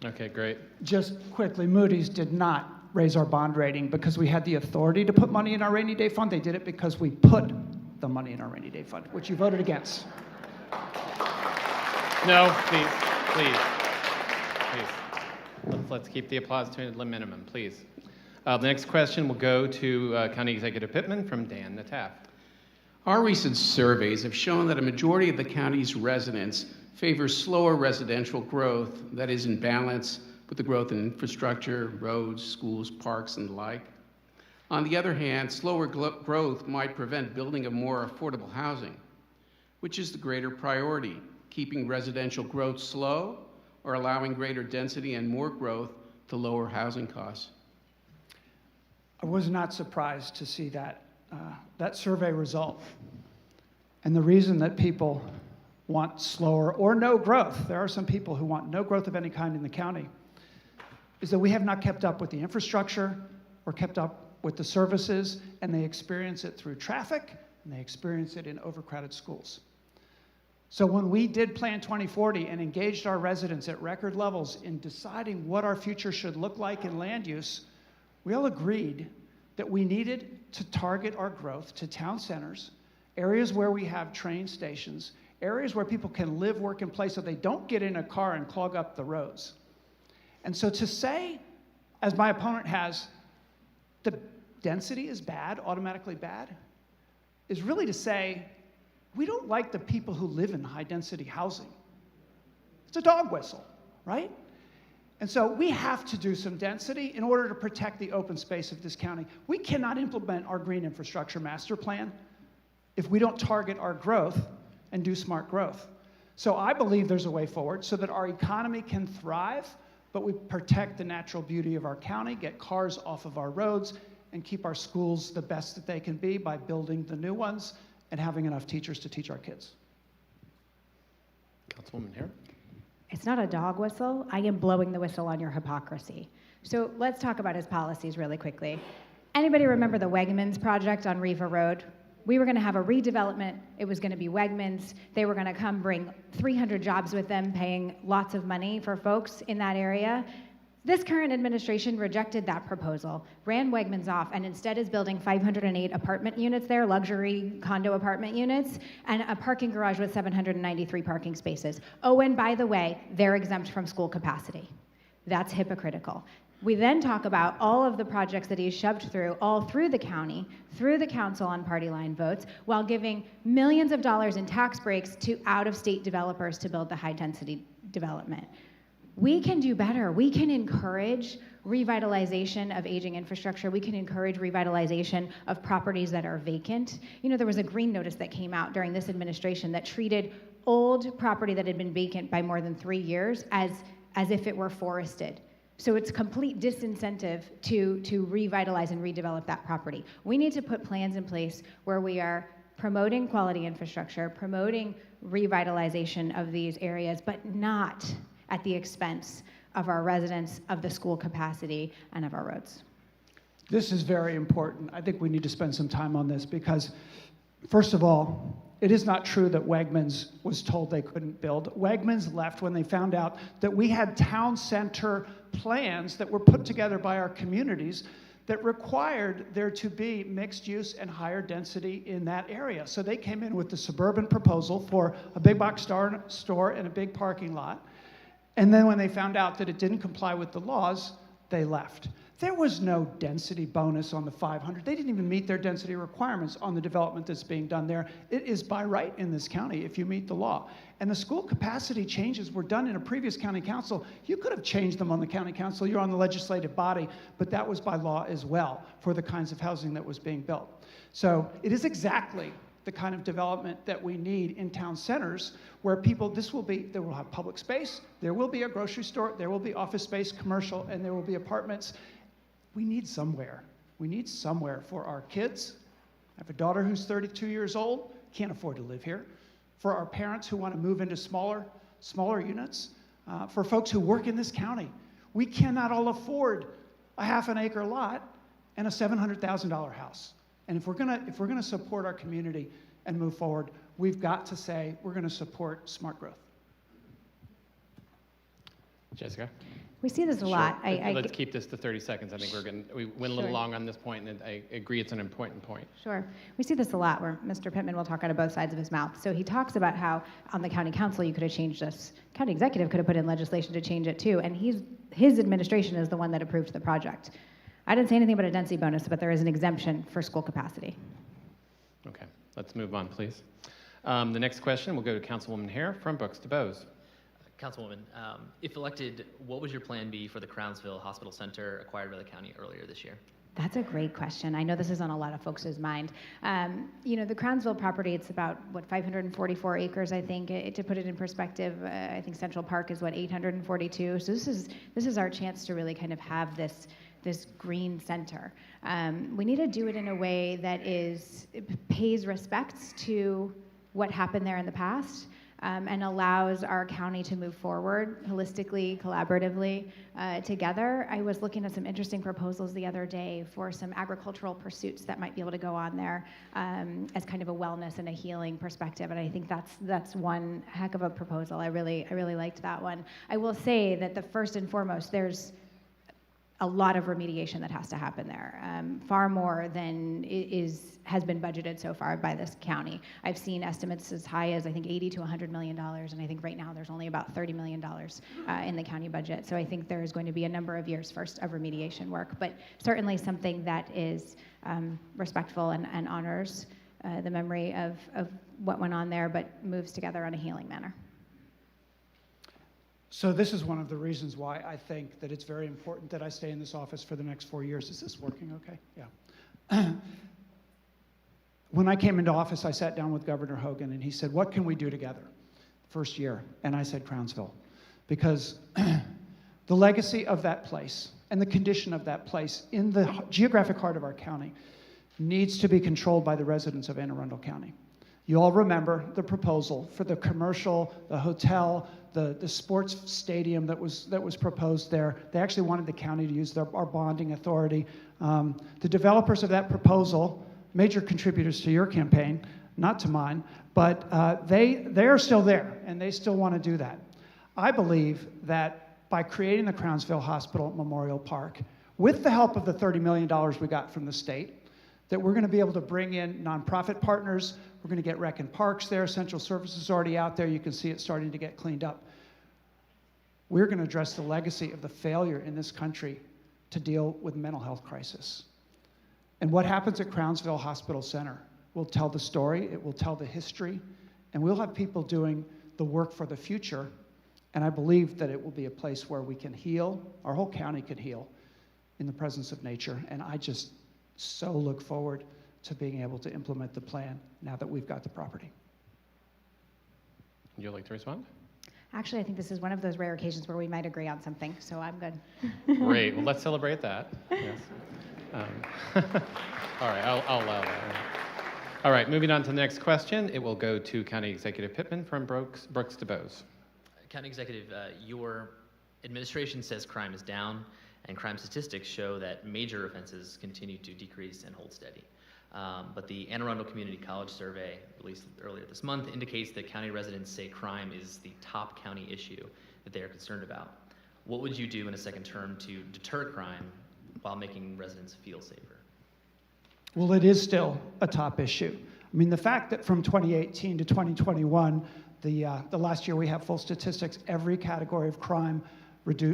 Okay, great. Just quickly, Moody's did not raise our bond rating because we had the authority to put money in our rainy day fund. They did it because we put the money in our rainy day fund, which you voted against. No, please. Let's keep the applause to a minimum, please. The next question will go to County Executive Pittman from Dan Nataf. Our recent surveys have shown that a majority of the county's residents favor slower residential growth that is in balance with the growth in infrastructure, roads, schools, parks, and the like. On the other hand, slower growth might prevent building of more affordable housing. Which is the greater priority, keeping residential growth slow or allowing greater density and more growth to lower housing costs? I was not surprised to see that survey result. And the reason that people want slower or no growth, there are some people who want no growth of any kind in the county, is that we have not kept up with the infrastructure or kept up with the services, and they experience it through traffic, and they experience it in overcrowded schools. So when we did Plan 2040 and engaged our residents at record levels in deciding what our future should look like in land use, we all agreed that we needed to target our growth to town centers, areas where we have train stations, areas where people can live, work, and play so they don't get in a car and clog up the roads. And so to say, as my opponent has, the density is bad, automatically bad, is really to say, we don't like the people who live in high-density housing. It's a dog whistle, right? And so we have to do some density in order to protect the open space of this county. We cannot implement our green infrastructure master plan if we don't target our growth and do smart growth. So I believe there's a way forward so that our economy can thrive, but we protect the natural beauty of our county, get cars off of our roads, and keep our schools the best that they can be by building the new ones and having enough teachers to teach our kids. Councilwoman Haire. It's not a dog whistle. I am blowing the whistle on your hypocrisy. So let's talk about his policies really quickly. Anybody remember the Wegmans project on Riva Road? We were going to have a redevelopment. It was going to be Wegmans. They were going to come bring 300 jobs with them, paying lots of money for folks in that area. This current administration rejected that proposal, ran Wegmans off, and instead is building 508 apartment units there, luxury condo apartment units, and a parking garage with 793 parking spaces. Oh, and by the way, they're exempt from school capacity. That's hypocritical. We then talk about all of the projects that he's shoved through, all through the county, through the council on party line votes, while giving millions of dollars in tax breaks to out-of-state developers to build the high-density development. We can do better. We can encourage revitalization of aging infrastructure. We can encourage revitalization of properties that are vacant. You know, there was a green notice that came out during this administration that treated old property that had been vacant by more than 3 years as if it were forested. So it's complete disincentive to revitalize and redevelop that property. We need to put plans in place where we are promoting quality infrastructure, promoting revitalization of these areas, but not at the expense of our residents, of the school capacity, and of our roads. This is very important. I think we need to spend some time on this because, first of all, It is not true that Wegmans was told they couldn't build. Wegmans left when they found out that we had town center plans that were put together by our communities that required there to be mixed use and higher density in that area. So they came in with the suburban proposal for a big box store and a big parking lot. And then when they found out that it didn't comply with the laws, they left. There was no density bonus on the 500. They didn't even meet their density requirements on the development that's being done there. It is by right in this county if you meet the law. And the school capacity changes were done in a previous county council. You could have changed them on the county council. You're on the legislative body, but that was by law as well for the kinds of housing that was being built. So it is exactly the kind of development that we need in town centers where people, they will have public space, there will be a grocery store, there will be office space, commercial, and there will be apartments. We need somewhere. We need somewhere for our kids. I have a daughter who's 32 years old, can't afford to live here. For our parents who want to move into smaller units. For folks who work in this county. We cannot all afford a half an acre lot and a $700,000 house. And if we're gonna support our community and move forward, we've got to say we're gonna support smart growth. Jessica? We see this a lot. Let's keep this to 30 seconds. I think we went a little Sure. long on this point, and I agree it's an important point. Sure. We see this a lot where Mr. Pittman will talk out of both sides of his mouth. So he talks about how on the county council you could have changed this. County executive could have put in legislation to change it too. And his administration is the one that approved the project. I didn't say anything about a density bonus, but there is an exemption for school capacity. Okay, let's move on, please. The next question will go to Councilwoman Haire from Brooks to Bose. Councilwoman, if elected, what would your plan be for the Crownsville Hospital Center acquired by the county earlier this year? That's a great question. I know this is on a lot of folks' mind. The Crownsville property, it's about, 544 acres, I think. To put it in perspective, I think Central Park is, 842. So this is our chance to really kind of have this green center. We need to do it in a way that pays respects to what happened there in the past, and allows our county to move forward holistically, collaboratively, together. I was looking at some interesting proposals the other day for some agricultural pursuits that might be able to go on there as kind of a wellness and a healing perspective, and I think that's one heck of a proposal. I really liked that one. I will say that the first and foremost, there's a lot of remediation that has to happen there, far more than has been budgeted so far by this county. I've seen estimates as high as I think $80 to $100 million, and I think right now there's only about $30 million in the county budget. So I think there is going to be a number of years first of remediation work, but certainly something that is respectful and honors the memory of what went on there, but moves together in a healing manner. So this is one of the reasons why I think that it's very important that I stay in this office for the next 4 years. Is this working okay? Yeah. When I came into office, I sat down with Governor Hogan, and he said, what can we do together? First year. And I said, Crownsville. Because the legacy of that place and the condition of that place in the geographic heart of our county needs to be controlled by the residents of Anne Arundel County. You all remember the proposal for the commercial, the hotel, the sports stadium that was proposed there. They actually wanted the county to use our bonding authority. The developers of that proposal, major contributors to your campaign, not to mine, but they are still there, and they still want to do that. I believe that by creating the Crownsville Hospital Memorial Park, with the help of the $30 million we got from the state, that we're going to be able to bring in nonprofit partners. We're going to get Rec and Parks there. Central Services is already out there. You can see it starting to get cleaned up. We're going to address the legacy of the failure in this country to deal with mental health crisis. And what happens at Crownsville Hospital Center will tell the story, it will tell the history, and we'll have people doing the work for the future. And I believe that it will be a place where we can heal, our whole county can heal in the presence of nature. And I just so look forward to being able to implement the plan now that we've got the property. Would you like to respond? Actually, I think this is one of those rare occasions where we might agree on something, so I'm good. Great. Well, let's celebrate that. Yes. All right, I'll allow that. All right, moving on to the next question. It will go to County Executive Pittman from Brooks to Bose. County Executive, your administration says crime is down, and crime statistics show that major offenses continue to decrease and hold steady. But the Anne Arundel Community College survey, released earlier this month, indicates that county residents say crime is the top county issue that they are concerned about. What would you do in a second term to deter crime while making residents feel safer? Well, it is still a top issue. I mean, the fact that from 2018 to 2021, the last year we have full statistics, every category of crime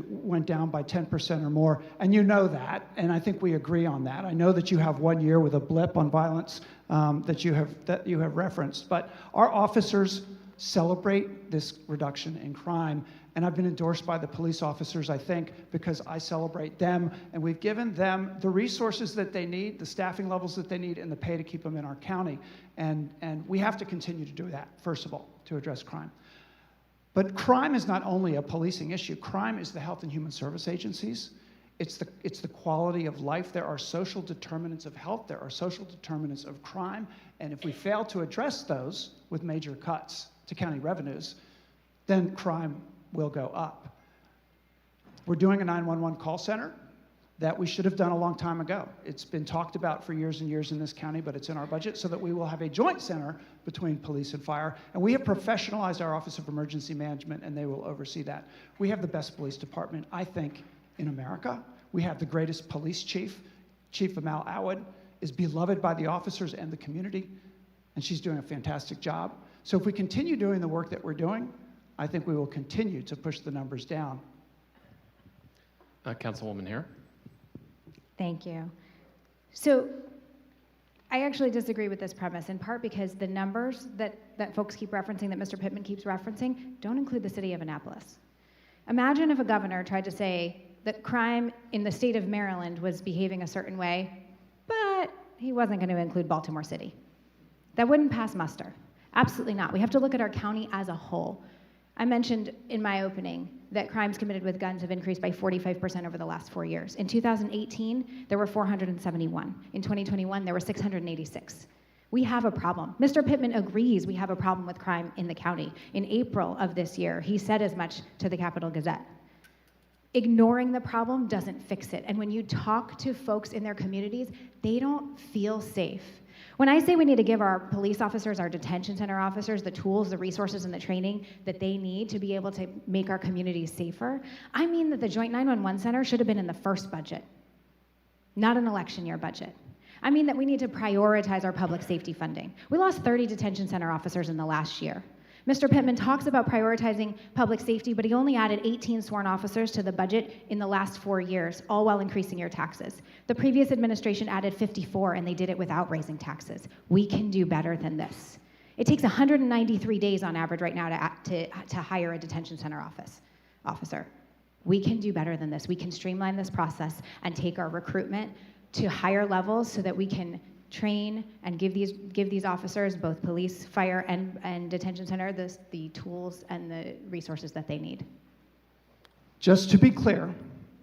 went down by 10% or more, and you know that, and I think we agree on that. I know that you have 1 year with a blip on violence that you have referenced, but our officers celebrate this reduction in crime, and I've been endorsed by the police officers, I think, because I celebrate them, and we've given them the resources that they need, the staffing levels that they need, and the pay to keep them in our county, and we have to continue to do that, first of all, to address crime. But crime is not only a policing issue. Crime is the health and human service agencies. It's the quality of life. There are social determinants of health. There are social determinants of crime. And if we fail to address those with major cuts to county revenues, then crime will go up. We're doing a 911 call center that we should have done a long time ago. It's been talked about for years and years in this county, but it's in our budget so that we will have a joint center between police and fire. And we have professionalized our Office of Emergency Management, and they will oversee that. We have the best police department, I think, in America. We have the greatest police chief. Chief Amal Awad is beloved by the officers and the community, and she's doing a fantastic job. So if we continue doing the work that we're doing, I think we will continue to push the numbers down. Councilwoman Haire. Thank you. So I actually disagree with this premise, in part because the numbers that folks keep referencing, that Mr. Pittman keeps referencing, don't include the city of Annapolis. Imagine if a governor tried to say that crime in the state of Maryland was behaving a certain way, but he wasn't going to include Baltimore City. That wouldn't pass muster. Absolutely not. We have to look at our county as a whole. I mentioned in my opening that crimes committed with guns have increased by 45% over the last 4 years. In 2018, there were 471. In 2021, there were 686. We have a problem. Mr. Pittman agrees we have a problem with crime in the county. In April of this year, he said as much to the Capital Gazette. Ignoring the problem doesn't fix it. And when you talk to folks in their communities, they don't feel safe. When I say we need to give our police officers, our detention center officers, the tools, the resources, and the training that they need to be able to make our communities safer, I mean that the Joint 911 Center should have been in the first budget, not an election year budget. I mean that we need to prioritize our public safety funding. We lost 30 detention center officers in the last year. Mr. Pittman talks about prioritizing public safety, but he only added 18 sworn officers to the budget in the last 4 years, all while increasing your taxes. The previous administration added 54, and they did it without raising taxes. We can do better than this. It takes 193 days on average right now to hire a detention center officer. We can do better than this. We can streamline this process and take our recruitment to higher levels so that we can train and give these officers, both police, fire, and detention center, the tools and the resources that they need. Just to be clear,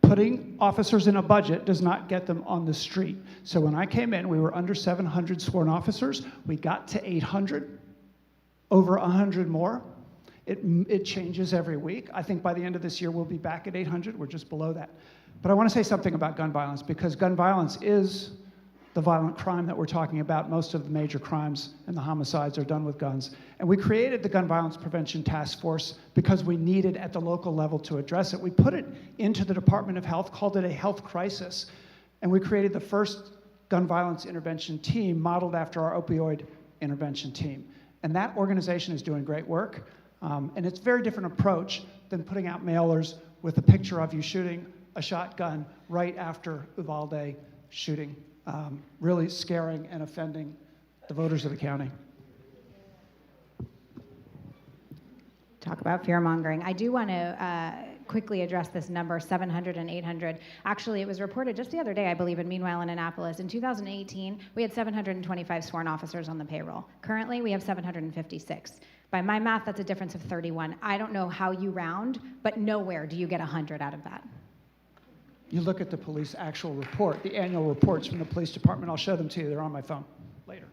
putting officers in a budget does not get them on the street. So when I came in, we were under 700 sworn officers. We got to 800, over 100 more. It changes every week. I think by the end of this year, we'll be back at 800. We're just below that. But I want to say something about gun violence, because gun violence is the violent crime that we're talking about. Most of the major crimes and the homicides are done with guns. And we created the Gun Violence Prevention Task Force because we needed at the local level to address it. We put it into the Department of Health, called it a health crisis, and we created the first gun violence intervention team modeled after our opioid intervention team. And that organization is doing great work. And it's a very different approach than putting out mailers with a picture of you shooting a shotgun right after Uvalde shooting. Really scaring and offending the voters of the county. Talk about fear-mongering. I do want to quickly address this number, 700 and 800. Actually, it was reported just the other day, I believe, in Meanwhile in Annapolis. In 2018, we had 725 sworn officers on the payroll. Currently, we have 756. By my math, that's a difference of 31. I don't know how you round, but nowhere do you get 100 out of that. You look at the police actual report, the annual reports from the police department. I'll show them to you. They're on my phone later.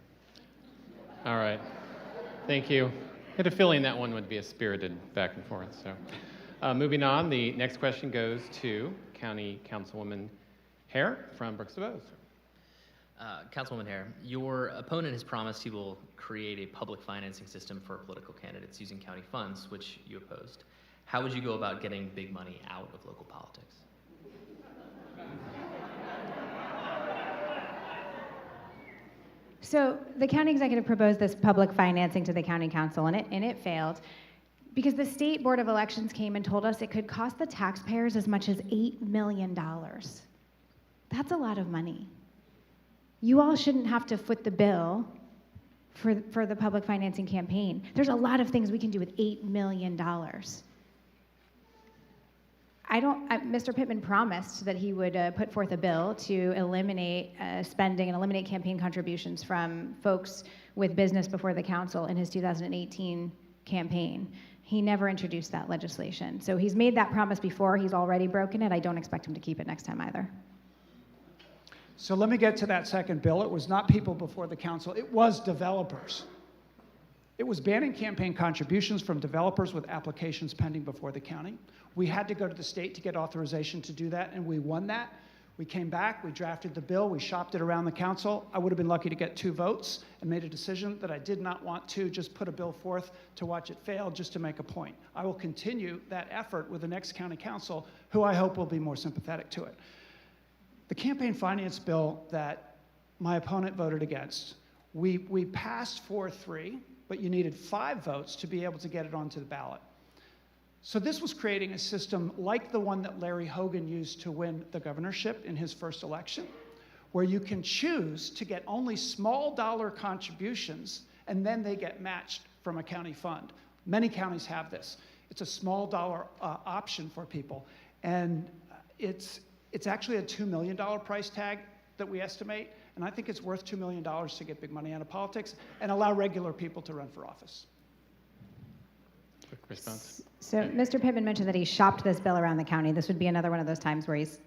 All right. Thank you. I had a feeling that one would be a spirited back and forth. So, moving on, the next question goes to County Councilwoman Haire from Brooks DuBose. Councilwoman Haire, your opponent has promised he will create a public financing system for political candidates using county funds, which you opposed. How would you go about getting big money out of local politics? So the county executive proposed this public financing to the county council, and it failed because the state board of elections came and told us it could cost the taxpayers as much as $8 million. That's a lot of money. You all shouldn't have to foot the bill for the public financing campaign. There's a lot of things we can do with $8 million. Mr. Pittman promised that he would put forth a bill to eliminate spending and eliminate campaign contributions from folks with business before the council in his 2018 campaign. He never introduced that legislation. So he's made that promise before. He's already broken it. I don't expect him to keep it next time either. So let me get to that second bill. It was not people before the council. It was developers. It was banning campaign contributions from developers with applications pending before the county. We had to go to the state to get authorization to do that, and we won that. We came back, we drafted the bill, we shopped it around the council. I would have been lucky to get 2 votes and made a decision that I did not want to just put a bill forth to watch it fail just to make a point. I will continue that effort with the next county council, who I hope will be more sympathetic to it. The campaign finance bill that my opponent voted against, we passed 4-3, but you needed 5 votes to be able to get it onto the ballot. So this was creating a system like the one that Larry Hogan used to win the governorship in his first election, where you can choose to get only small dollar contributions, and then they get matched from a county fund. Many counties have this. It's a small dollar option for people, and it's actually a $2 million price tag that we estimate, and I think it's worth $2 million to get big money out of politics and allow regular people to run for office. Quick response. So Mr. Pittman mentioned that he shopped this bill around the county. This would be another one of those times where he's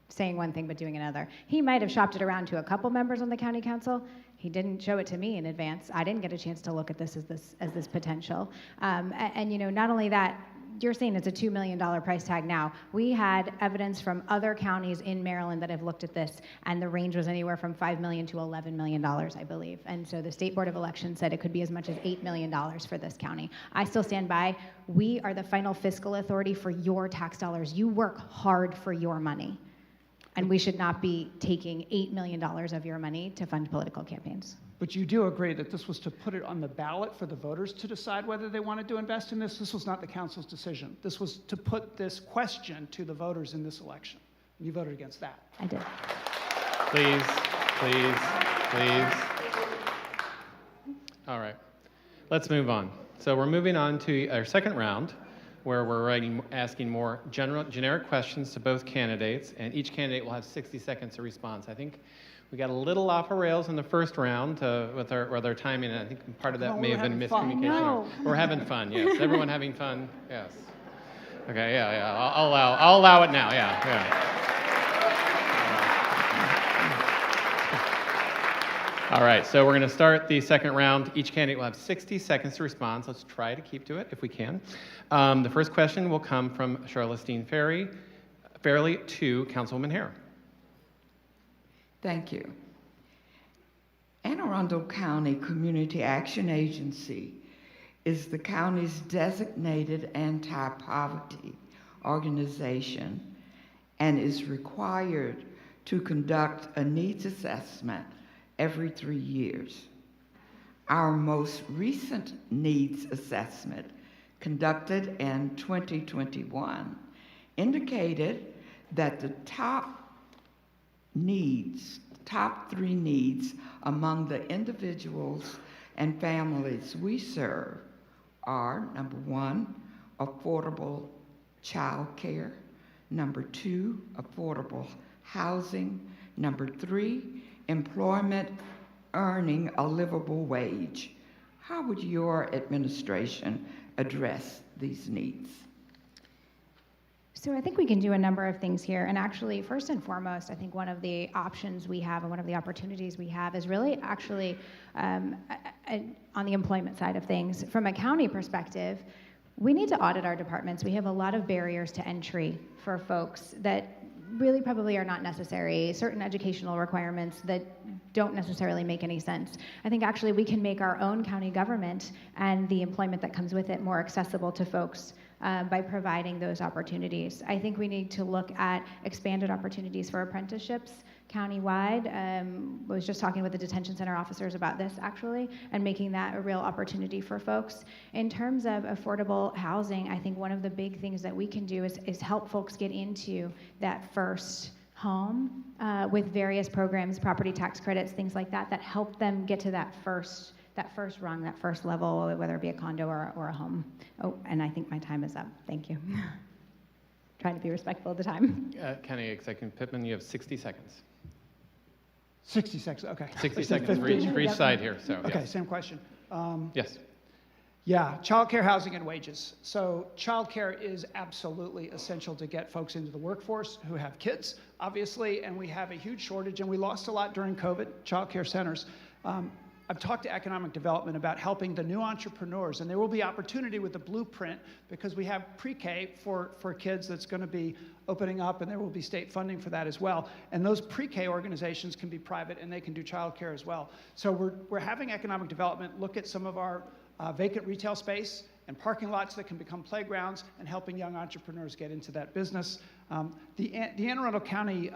saying one thing but doing another. He might have shopped it around to a couple members on the county council. He didn't show it to me in advance. I didn't get a chance to look at this as this potential. And you know, not only that, you're saying it's a $2 million price tag now. We had evidence from other counties in Maryland that have looked at this, and the range was anywhere from $5 million to $11 million, I believe. And so the State Board of Elections said it could be as much as $8 million for this county. I still stand by. We are the final fiscal authority for your tax dollars. You work hard for your money, and we should not be taking $8 million of your money to fund political campaigns. But you do agree that this was to put it on the ballot for the voters to decide whether they wanted to invest in this? This was not the council's decision. This was to put this question to the voters in this election. You voted against that. I did. Please, please, please. All right, let's move on. So we're moving on to our second round, where we're asking more generic questions to both candidates, and each candidate will have 60 seconds to respond. So I think we got a little off the rails in the first round with our timing, and I think part of that may have been miscommunication. We're having fun, yes. Everyone having fun? Yes. Okay, yeah. I'll allow it now, yeah. All right, so we're going to start the second round. Each candidate will have 60 seconds to respond. So let's try to keep to it if we can. The first question will come from Charlestine Fairley to Councilwoman Haire. Thank you. Anne Arundel County Community Action Agency is the county's designated anti-poverty organization and is required to conduct a needs assessment every 3 years. Our most recent needs assessment, conducted in 2021, indicated that the top 3 needs among the individuals and families we serve are, number 1, affordable child care, number 2, affordable housing, number 3, employment earning a livable wage. How would your administration address these needs? So I think we can do a number of things here. And actually, first and foremost, I think one of the options we have and one of the opportunities we have is really actually on the employment side of things. From a county perspective, we need to audit our departments. We have a lot of barriers to entry for folks that really probably are not necessary, certain educational requirements that don't necessarily make any sense. I think actually we can make our own county government and the employment that comes with it more accessible to folks by providing those opportunities. I think we need to look at expanded opportunities for apprenticeships countywide. I was just talking with the detention center officers about this actually, and making that a real opportunity for folks. In terms of affordable housing, I think one of the big things that we can do is help folks get into that first home with various programs, property tax credits, things like that, that help them get to that first rung, that first level, whether it be a condo or a home. Oh, and I think my time is up. Thank you. Trying to be respectful of the time. County Executive Pittman, you have 60 seconds. 60 seconds, okay. 60 seconds for each side here, so Okay, yes. same question. Yes. Yeah, childcare, housing, and wages. So childcare is absolutely essential to get folks into the workforce who have kids, obviously, and we have a huge shortage, and we lost a lot during COVID, childcare centers. I've talked to economic development about helping the new entrepreneurs, and there will be opportunity with the blueprint because we have pre-K for kids that's going to be opening up, and there will be state funding for that as well. And those pre-K organizations can be private, and they can do childcare as well. So we're having economic development look at some of our vacant retail space and parking lots that can become playgrounds, and helping young entrepreneurs get into that business. The Anne Arundel County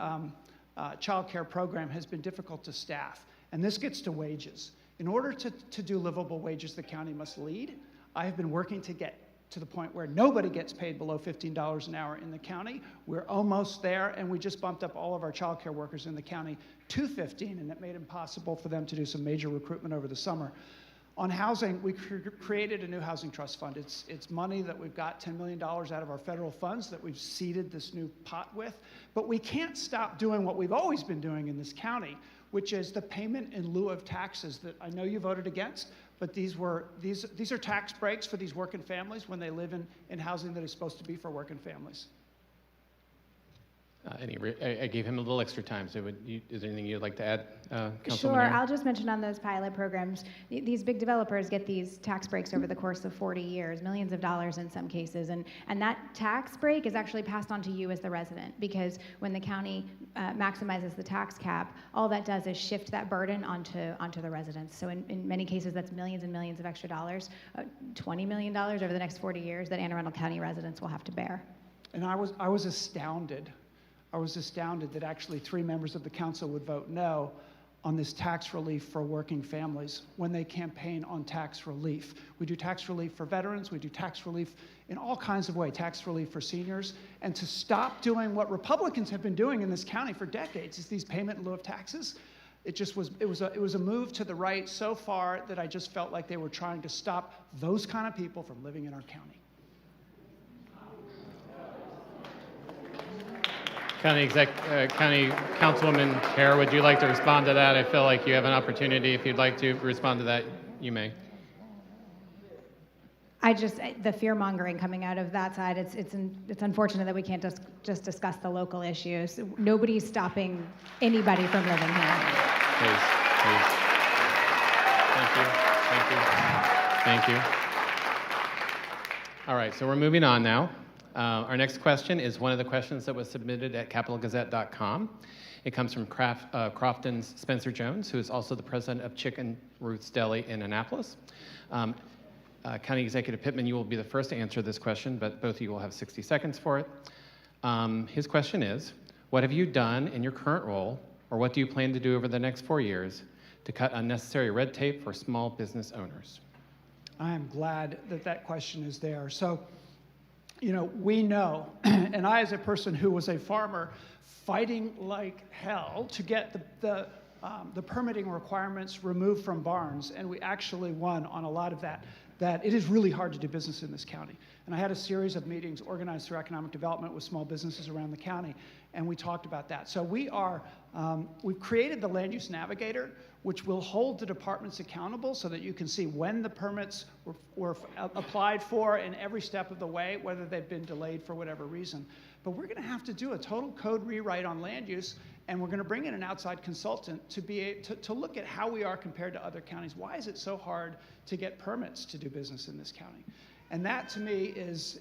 child care program has been difficult to staff, and this gets to wages. In order to do livable wages, the county must lead. I have been working to get to the point where nobody gets paid below $15 an hour in the county. We're almost there, and we just bumped up all of our child care workers in the county to 15, and it made it impossible for them to do some major recruitment over the summer. On housing, we created a new housing trust fund. It's money that we've got $10 million out of our federal funds that we've seeded this new pot with. But we can't stop doing what we've always been doing in this county, which is the payment in lieu of taxes that I know you voted against, but these are tax breaks for these working families when they live in housing that is supposed to be for working families. I gave him a little extra time, so is there anything you'd like to add, Councilwoman Sure, Haire? I'll just mention on those pilot programs, these big developers get these tax breaks over the course of 40 years, millions of dollars in some cases, and that tax break is actually passed on to you as the resident, because when the county maximizes the tax cap, all that does is shift that burden onto the residents. So in many cases, that's millions and millions of extra dollars, $20 million over the next 40 years that Anne Arundel County residents will have to bear. And I was astounded. I was astounded that actually 3 members of the council would vote no on this tax relief for working families when they campaign on tax relief. We do tax relief for veterans, we do tax relief in all kinds of ways, tax relief for seniors, and to stop doing what Republicans have been doing in this county for decades, is these payment in lieu of taxes. It was a move to the right so far that I just felt like they were trying to stop those kind of people from living in our county. County Councilwoman Haire, would you like to respond to that? I feel like you have an opportunity. If you'd like to respond to that, you may. The fear-mongering coming out of that side, it's unfortunate that we can't just discuss the local issues. Nobody's stopping anybody from living here. Please. Thank you. All right, so we're moving on now. Our next question is one of the questions that was submitted at capitalgazette.com. It comes from Crofton's Spencer Jones, who is also the president of Chicken Ruth's Deli in Annapolis. County Executive Pittman, you will be the first to answer this question, but both of you will have 60 seconds for it. His question is, what have you done in your current role, or what do you plan to do over the next 4 years to cut unnecessary red tape for small business owners? I am glad that question is there. So, we know, and I as a person who was a farmer fighting like hell to get the permitting requirements removed from barns, and we actually won on a lot of that it is really hard to do business in this county. And I had a series of meetings organized through economic development with small businesses around the county, and we talked about that. So we've created the Land Use Navigator, which will hold the departments accountable so that you can see when the permits were applied for in every step of the way, whether they've been delayed for whatever reason. But we're going to have to do a total code rewrite on land use, and we're going to bring in an outside consultant to look at how we are compared to other counties. Why is it so hard to get permits to do business in this county? And that, to me, is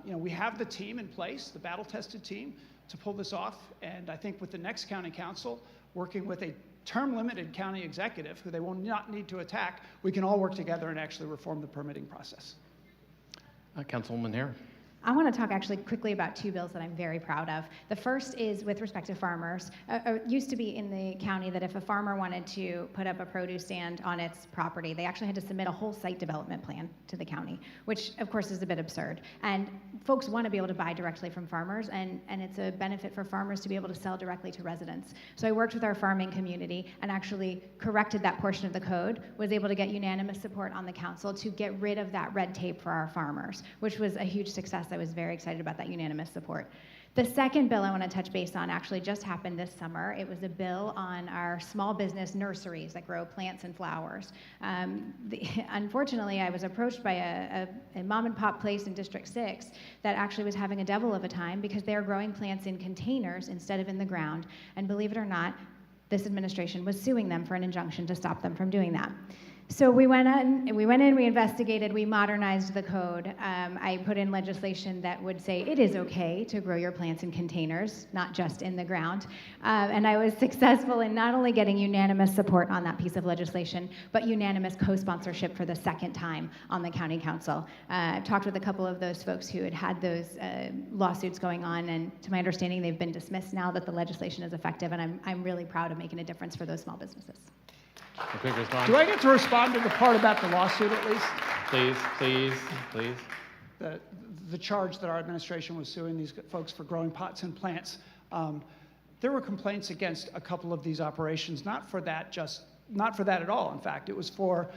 we have the team in place, the battle-tested team, to pull this off. And I think with the next county council, working with a term-limited county executive who they will not need to attack, we can all work together and actually reform the permitting process. Councilwoman Haire. I want to talk actually quickly about two bills that I'm very proud of. The first is with respect to farmers. It used to be in the county that if a farmer wanted to put up a produce stand on its property, they actually had to submit a whole site development plan to the county, which of course is a bit absurd. And folks want to be able to buy directly from farmers, and it's a benefit for farmers to be able to sell directly to residents. So I worked with our farming community and actually corrected that portion of the code, was able to get unanimous support on the council to get rid of that red tape for our farmers, which was a huge success. I was very excited about that unanimous support. The second bill I want to touch base on actually just happened this summer. It was a bill on our small business nurseries that grow plants and flowers. Unfortunately, I was approached by a mom and pop place in District 6 that actually was having a devil of a time because they are growing plants in containers instead of in the ground. And believe it or not, this administration was suing them for an injunction to stop them from doing that. So we went in, we investigated, we modernized the code. I put in legislation that would say it is okay to grow your plants in containers, not just in the ground. And I was successful in not only getting unanimous support on that piece of legislation, but unanimous co-sponsorship for the second time on the county council. I've talked with a couple of those folks who had those lawsuits going on, and to my understanding, they've been dismissed now that the legislation is effective, and I'm really proud of making a difference for those small businesses. A quick response. Do I get to respond to the part about the lawsuit at least? Please, please, please. The charge that our administration was suing these folks for growing pots and plants. There were complaints against a couple of these operations, not for that at all, in fact. It was for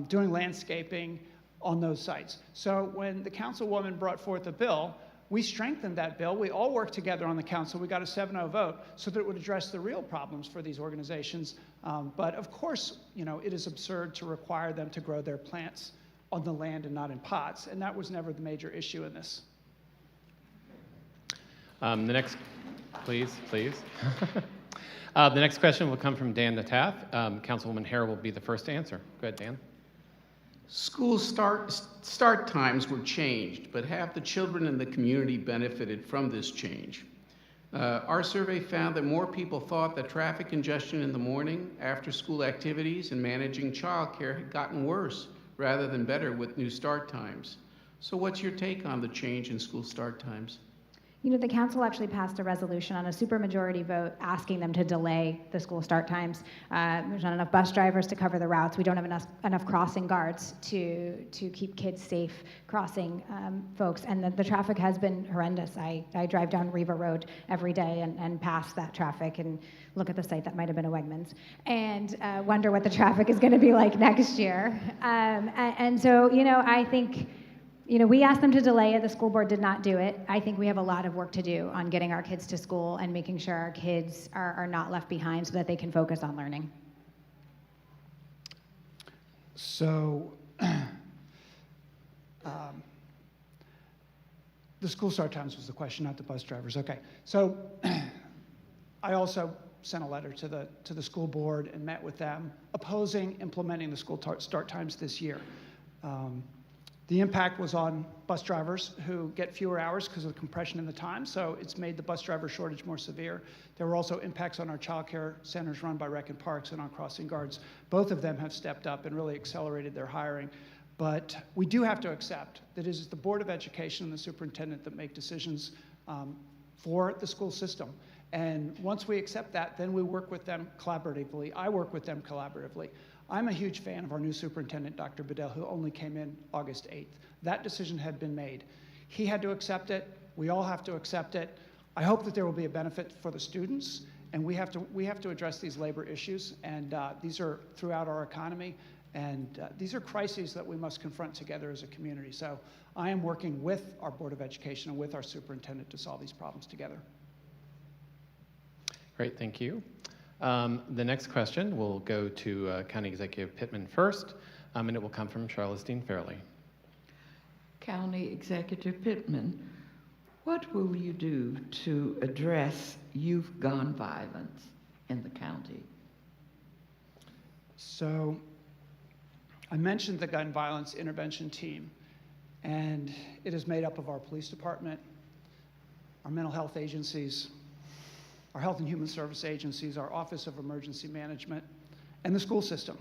doing landscaping on those sites. So when the councilwoman brought forth a bill, we strengthened that bill. We all worked together on the council. We got a 7-0 vote so that it would address the real problems for these organizations. But of course, it is absurd to require them to grow their plants on the land and not in pots. And that was never the major issue in this. The next, please. The next question will come from Dan Natath. Councilwoman Haire will be the first to answer. Go ahead, Dan. School start times were changed, but have the children in the community benefited from this change? Our survey found that more people thought that traffic congestion in the morning, after school activities, and managing childcare had gotten worse rather than better with new start times. So what's your take on the change in school start times? The council actually passed a resolution on a supermajority vote asking them to delay the school start times. There's not enough bus drivers to cover the routes. We don't have enough crossing guards to keep kids safe crossing folks. And the traffic has been horrendous. I drive down Riva Road every day and pass that traffic and look at the site that might have been a Wegmans and wonder what the traffic is going to be like next year. And so, I think we asked them to delay it. The school board did not do it. I think we have a lot of work to do on getting our kids to school and making sure our kids are not left behind so that they can focus on learning. So the school start times was the question, not the bus drivers. Okay. So I also sent a letter to the school board and met with them opposing implementing the school start times this year. The impact was on bus drivers who get fewer hours because of the compression in the time, so it's made the bus driver shortage more severe. There were also impacts on our child care centers run by Rec and Parks and on crossing guards. Both of them have stepped up and really accelerated their hiring. But we do have to accept that it is the Board of Education and the superintendent that make decisions for the school system. And once we accept that, then we work with them collaboratively. I work with them collaboratively. I'm a huge fan of our new superintendent, Dr. Bedell, who only came in August 8th. That decision had been made. He had to accept it. We all have to accept it. I hope that there will be a benefit for the students, and we have to address these labor issues, and these are throughout our economy, and these are crises that we must confront together as a community. So I am working with our Board of Education and with our superintendent to solve these problems together. Great, thank you. The next question will go to County Executive Pittman first, and it will come from Charlestine Fairley. County Executive Pittman, what will you do to address youth gun violence in the county? So I mentioned the gun violence intervention team, and it is made up of our police department, our mental health agencies, our health and human service agencies, our Office of Emergency Management, and the school system.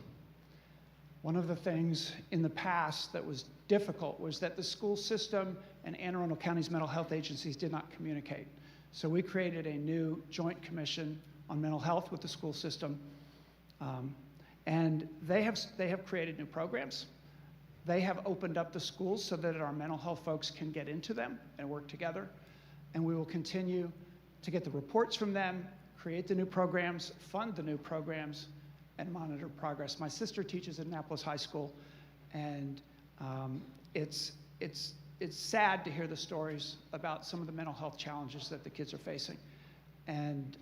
One of the things in the past that was difficult was that the school system and Anne Arundel County's mental health agencies did not communicate. So we created a new joint commission on mental health with the school system, and they have created new programs. They have opened up the schools so that our mental health folks can get into them and work together, and we will continue to get the reports from them, create the new programs, fund the new programs, and monitor progress. My sister teaches at Annapolis High School, and it's sad to hear the stories about some of the mental health challenges that the kids are facing. And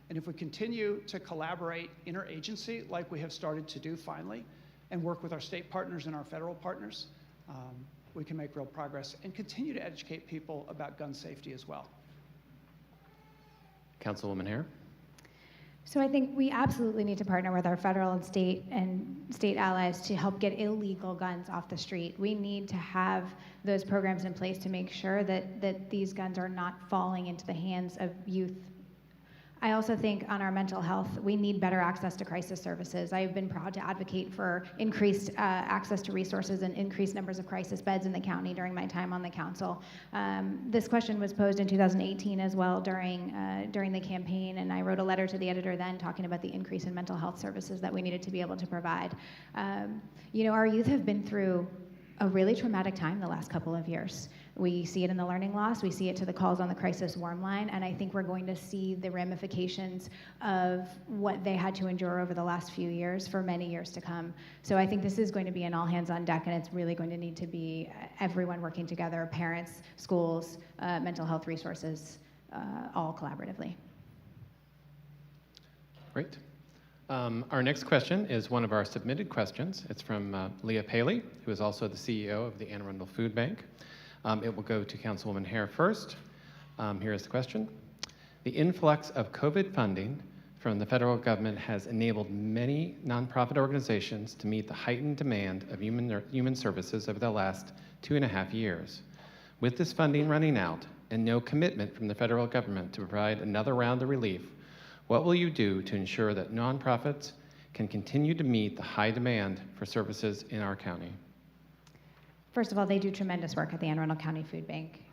if we continue to collaborate interagency like we have started to do finally, and work with our state partners and our federal partners, we can make real progress and continue to educate people about gun safety as well. Councilwoman Haire. So I think we absolutely need to partner with our federal and state allies to help get illegal guns off the street. We need to have those programs in place to make sure that these guns are not falling into the hands of youth. I also think on our mental health, we need better access to crisis services. I have been proud to advocate for increased access to resources and increased numbers of crisis beds in the county during my time on the council. This question was posed in 2018 as well during the campaign, and I wrote a letter to the editor then talking about the increase in mental health services that we needed to be able to provide. You know, our youth have been through a really traumatic time the last couple of years. We see it in the learning loss, we see it to the calls on the crisis warm line, and I think we're going to see the ramifications of what they had to endure over the last few years for many years to come. So I think this is going to be an all hands on deck, and it's really going to need to be everyone working together, parents, schools, mental health resources, all collaboratively. Great. Our next question is one of our submitted questions. It's from Leah Paley, who is also the CEO of the Anne Arundel Food Bank. It will go to Councilwoman Haire first. Here is the question. The influx of COVID funding from the federal government has enabled many nonprofit organizations to meet the heightened demand of human services over the last 2.5 years. With this funding running out and no commitment from the federal government to provide another round of relief, what will you do to ensure that nonprofits can continue to meet the high demand for services in our county? First of all, they do tremendous work at the Anne Arundel County Food Bank.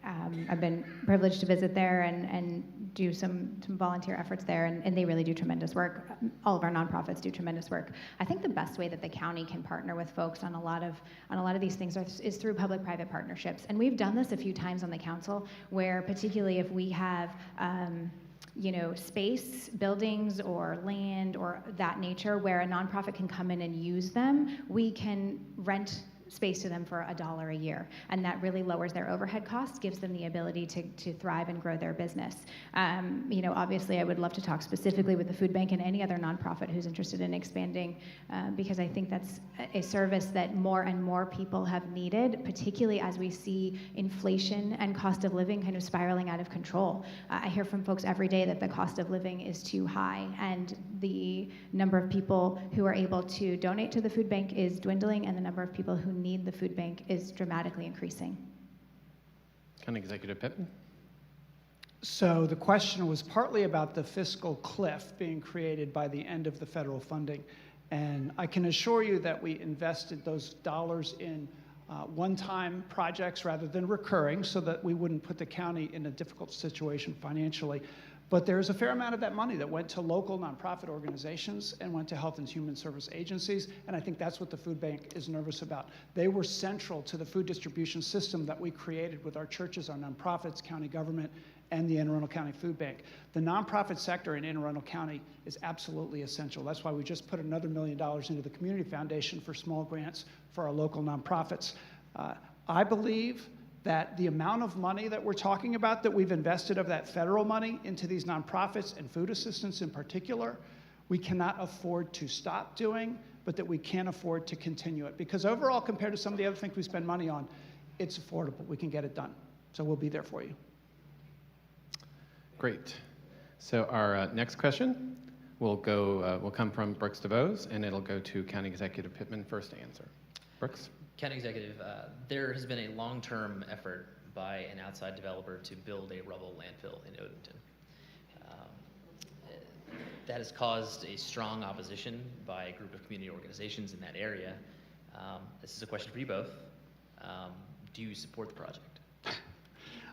I've been privileged to visit there and do some volunteer efforts there, and they really do tremendous work. All of our nonprofits do tremendous work. I think the best way that the county can partner with folks on a lot of these things is through public-private partnerships. And we've done this a few times on the council, where particularly if we have space, buildings, or land, or that nature, where a nonprofit can come in and use them, we can rent space to them for $1 a year, and that really lowers their overhead costs, gives them the ability to thrive and grow their business. Obviously I would love to talk specifically with the food bank and any other nonprofit who's interested in expanding, because I think that's a service that more and more people have needed, particularly as we see inflation and cost of living kind of spiraling out of control. I hear from folks every day that the cost of living is too high, and the number of people who are able to donate to the food bank is dwindling, and the number of people who need the food bank is dramatically increasing. County Executive Pittman. So the question was partly about the fiscal cliff being created by the end of the federal funding. And I can assure you that we invested those dollars in one-time projects rather than recurring, so that we wouldn't put the county in a difficult situation financially. But there's a fair amount of that money that went to local nonprofit organizations and went to health and human service agencies, and I think that's what the food bank is nervous about. They were central to the food distribution system that we created with our churches, our nonprofits, county government, and the Anne Arundel County Food Bank. The nonprofit sector in Anne Arundel County is absolutely essential. That's why we just put another $1 million into the Community Foundation for small grants for our local nonprofits. I believe that the amount of money that we're talking about that we've invested of that federal money into these nonprofits and food assistance in particular, we cannot afford to stop doing, but that we can't afford to continue it. Because overall, compared to some of the other things we spend money on, it's affordable. We can get it done. So we'll be there for you. Great. So our next question will come from Brooks DeVos, and it'll go to County Executive Pittman first to answer. Brooks? County Executive, there has been a long-term effort by an outside developer to build a rubble landfill in Odenton. That has caused a strong opposition by a group of community organizations in that area. This is a question for you both. Do you support the project?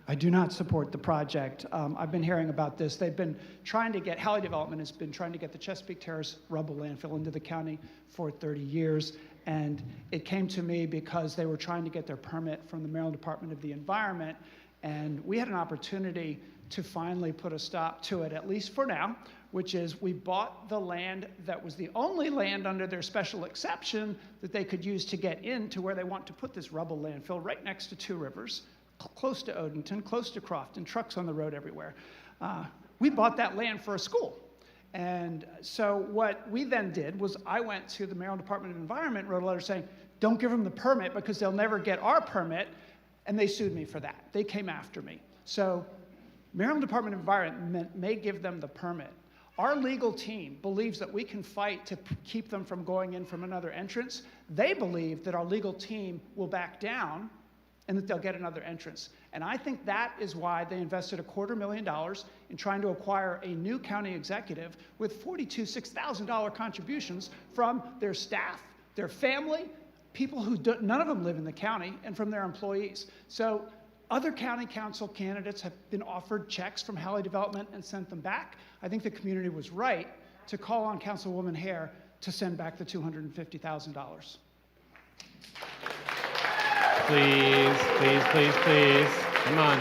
I do not support the project. I've been hearing about this. They've been trying to get, Haire Development has been trying to get the Chesapeake Terrace rubble landfill into the county for 30 years. And it came to me because they were trying to get their permit from the Maryland Department of the Environment. And we had an opportunity to finally put a stop to it, at least for now, which is we bought the land that was the only land under their special exception that they could use to get into where they want to put this rubble landfill right next to Two Rivers, close to Odenton, close to Crofton, trucks on the road everywhere. We bought that land for a school. And so what we then did was I went to the Maryland Department of Environment, wrote a letter saying, don't give them the permit because they'll never get our permit. And they sued me for that. They came after me. So Maryland Department of Environment may give them the permit. Our legal team believes that we can fight to keep them from going in from another entrance. They believe that our legal team will back down and that they'll get another entrance. And I think that is why they invested $250,000 in trying to acquire a new county executive with $6,000 contributions from their staff, their family, people who none of them live in the county, and from their employees. So other county council candidates have been offered checks from Haire Development and sent them back. I think the community was right to call on Councilwoman Haire to send back the $250,000. Please, please, please, please. Come on.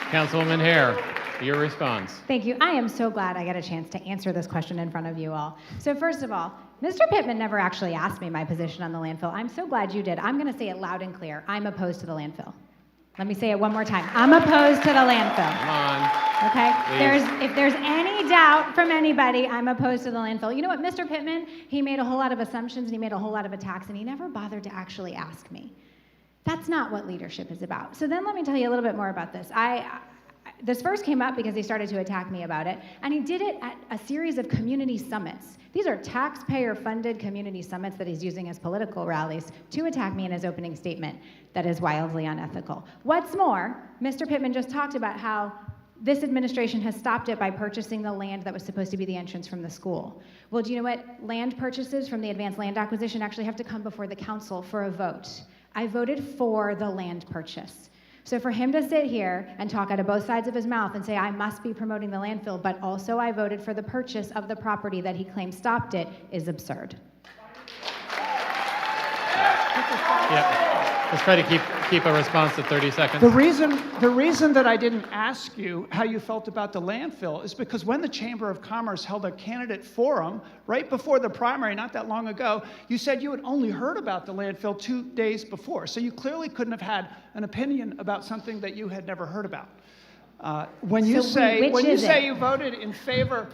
Councilwoman Haire, your response. Thank you. I am so glad I got a chance to answer this question in front of you all. So first of all, Mr. Pittman never actually asked me my position on the landfill. I'm so glad you did. I'm going to say it loud and clear. I'm opposed to the landfill. Let me say it one more time. I'm opposed to the landfill. Come on. Okay? Please. If there's any doubt from anybody, I'm opposed to the landfill. You know what, Mr. Pittman, he made a whole lot of assumptions and he made a whole lot of attacks and he never bothered to actually ask me. That's not what leadership is about. So then let me tell you a little bit more about this. This first came up because he started to attack me about it, and he did it at a series of community summits. These are taxpayer-funded community summits that he's using as political rallies to attack me in his opening statement that is wildly unethical. What's more, Mr. Pittman just talked about how this administration has stopped it by purchasing the land that was supposed to be the entrance from the school. Well, do you know what? Land purchases from the advanced land acquisition actually have to come before the council for a vote. I voted for the land purchase. So for him to sit here and talk out of both sides of his mouth and say, I must be promoting the landfill, but also I voted for the purchase of the property that he claims stopped it, is absurd. Yeah. Let's try to keep a response to 30 seconds. The reason that I didn't ask you how you felt about the landfill is because when the Chamber of Commerce held a candidate forum right before the primary not that long ago, you said you had only heard about the landfill 2 days before. So you clearly couldn't have had an opinion about something that you had never heard about. When you say you voted in favor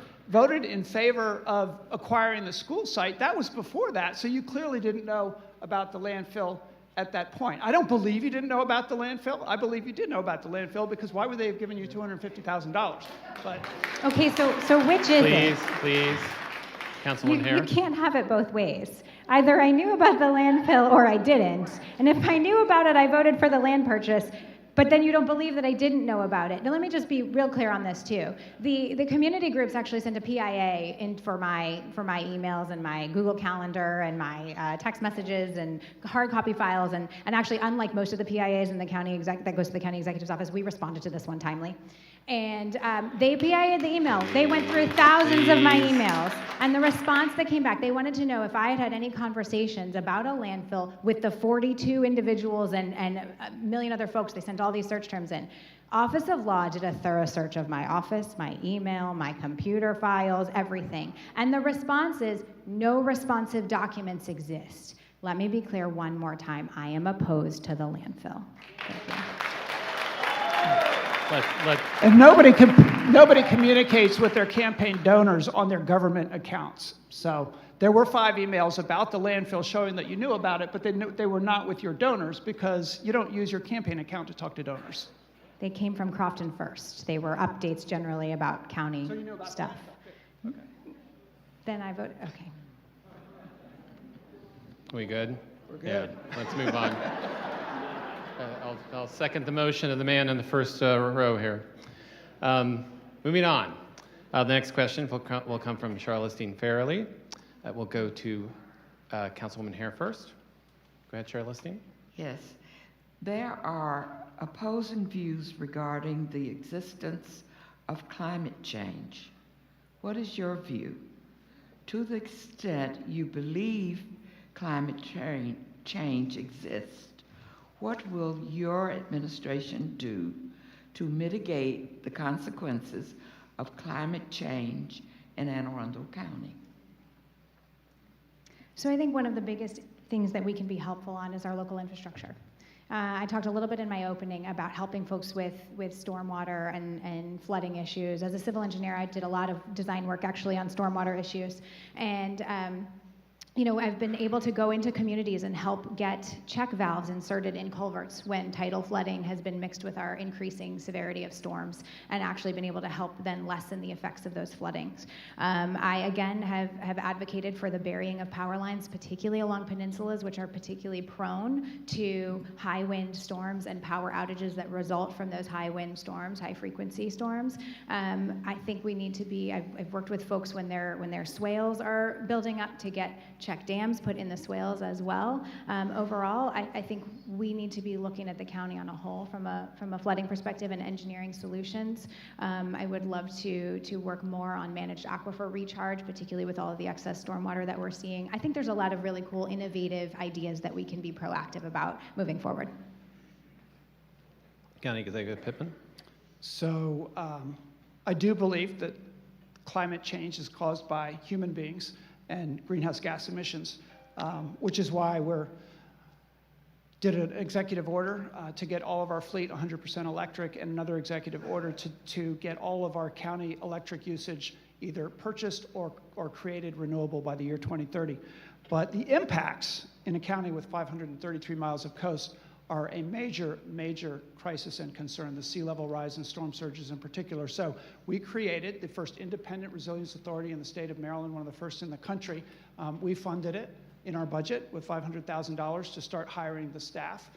of acquiring the school site, that was before that. So you clearly didn't know about the landfill at that point. I don't believe you didn't know about the landfill. I believe you did know about the landfill because why would they have given you $250,000? But okay, so which is it? Please, Councilwoman Haire. You can't have it both ways. Either I knew about the landfill or I didn't. And if I knew about it, I voted for the land purchase. But then you don't believe that I didn't know about it. Now let me just be real clear on this too. The community groups actually sent a PIA in for my emails and my Google Calendar and my text messages and hard copy files. And actually, unlike most of the PIAs in the county that goes to the county executive's office, we responded to this one timely. And they PIA'd the email. They went through thousands of my emails. And the response that came back, they wanted to know if I had any conversations about a landfill with the 42 individuals and a million other folks. They sent all these search terms in. Office of Law did a thorough search of my office, my email, my computer files, everything. And the response is, no responsive documents exist. Let me be clear one more time. I am opposed to the landfill. Thank you. And nobody communicates with their campaign donors on their government accounts. So there were 5 emails about the landfill showing that you knew about it, but they were not with your donors because you don't use your campaign account to talk to donors. They came from Crofton first. They were updates generally about county stuff. Okay. Then I voted, okay. We good? We're good. Yeah, let's move on. I'll second the motion of the man in the first row here. Moving on. The next question will come from Charlestine Farrelly. We'll go to Councilwoman Haire first. Go ahead, Charlestine. Yes. There are opposing views regarding the existence of climate change. What is your view? To the extent you believe climate change exists, what will your administration do to mitigate the consequences of climate change in Anne Arundel County? So I think one of the biggest things that we can be helpful on is our local infrastructure. I talked a little bit in my opening about helping folks with stormwater and flooding issues. As a civil engineer, I did a lot of design work actually on stormwater issues. And you know, I've been able to go into communities and help get check valves inserted in culverts when tidal flooding has been mixed with our increasing severity of storms, and actually been able to help then lessen the effects of those floodings. I, again, have advocated for the burying of power lines, particularly along peninsulas, which are particularly prone to high wind storms and power outages that result from those high wind storms, high frequency storms. I think we need to be, I've worked with folks when their swales are building up to get check dams put in the swales as well. Overall, I think we need to be looking at the county on a whole from a flooding perspective and engineering solutions. I would love to work more on managed aquifer recharge, particularly with all of the excess stormwater that we're seeing. I think there's a lot of really cool, innovative ideas that we can be proactive about moving forward. County Executive Pittman. So I do believe that climate change is caused by human beings and greenhouse gas emissions, which is why we did an executive order to get all of our fleet 100% electric, and another executive order to get all of our county electric usage either purchased or created renewable by the year 2030. But the impacts in a county with 533 miles of coast are a major, major crisis and concern, the sea level rise and storm surges in particular. So we created the first independent resilience authority in the state of Maryland, one of the first in the country. We funded it in our budget with $500,000 to start hiring the staff.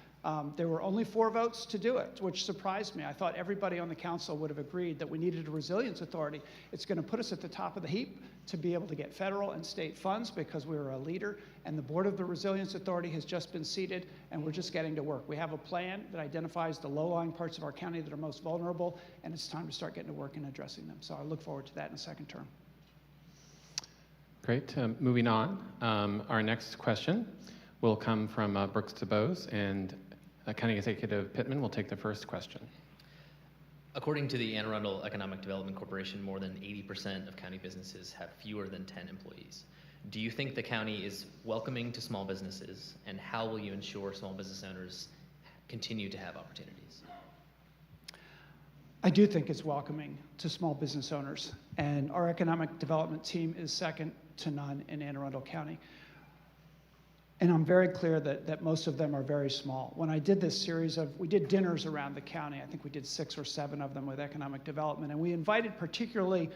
There were only 4 votes to do it, which surprised me. I thought everybody on the council would have agreed that we needed a resilience authority. It's going to put us at the top of the heap to be able to get federal and state funds because we were a leader, and the board of the Resilience Authority has just been seated, and we're just getting to work. We have a plan that identifies the low-lying parts of our county that are most vulnerable, and it's time to start getting to work and addressing them. So I look forward to that in the second term. Great. Moving on. Our next question will come from Brooks DeBose, and County Executive Pittman will take the first question. According to the Anne Arundel Economic Development Corporation, more than 80% of county businesses have fewer than 10 employees. Do you think the county is welcoming to small businesses, and how will you ensure small business owners continue to have opportunities? I do think it's welcoming to small business owners, and our economic development team is second to none in Anne Arundel County. And I'm very clear that most of them are very small. When I did this series we did dinners around the county. I think we did 6 or 7 of them with economic development, and we invited particularly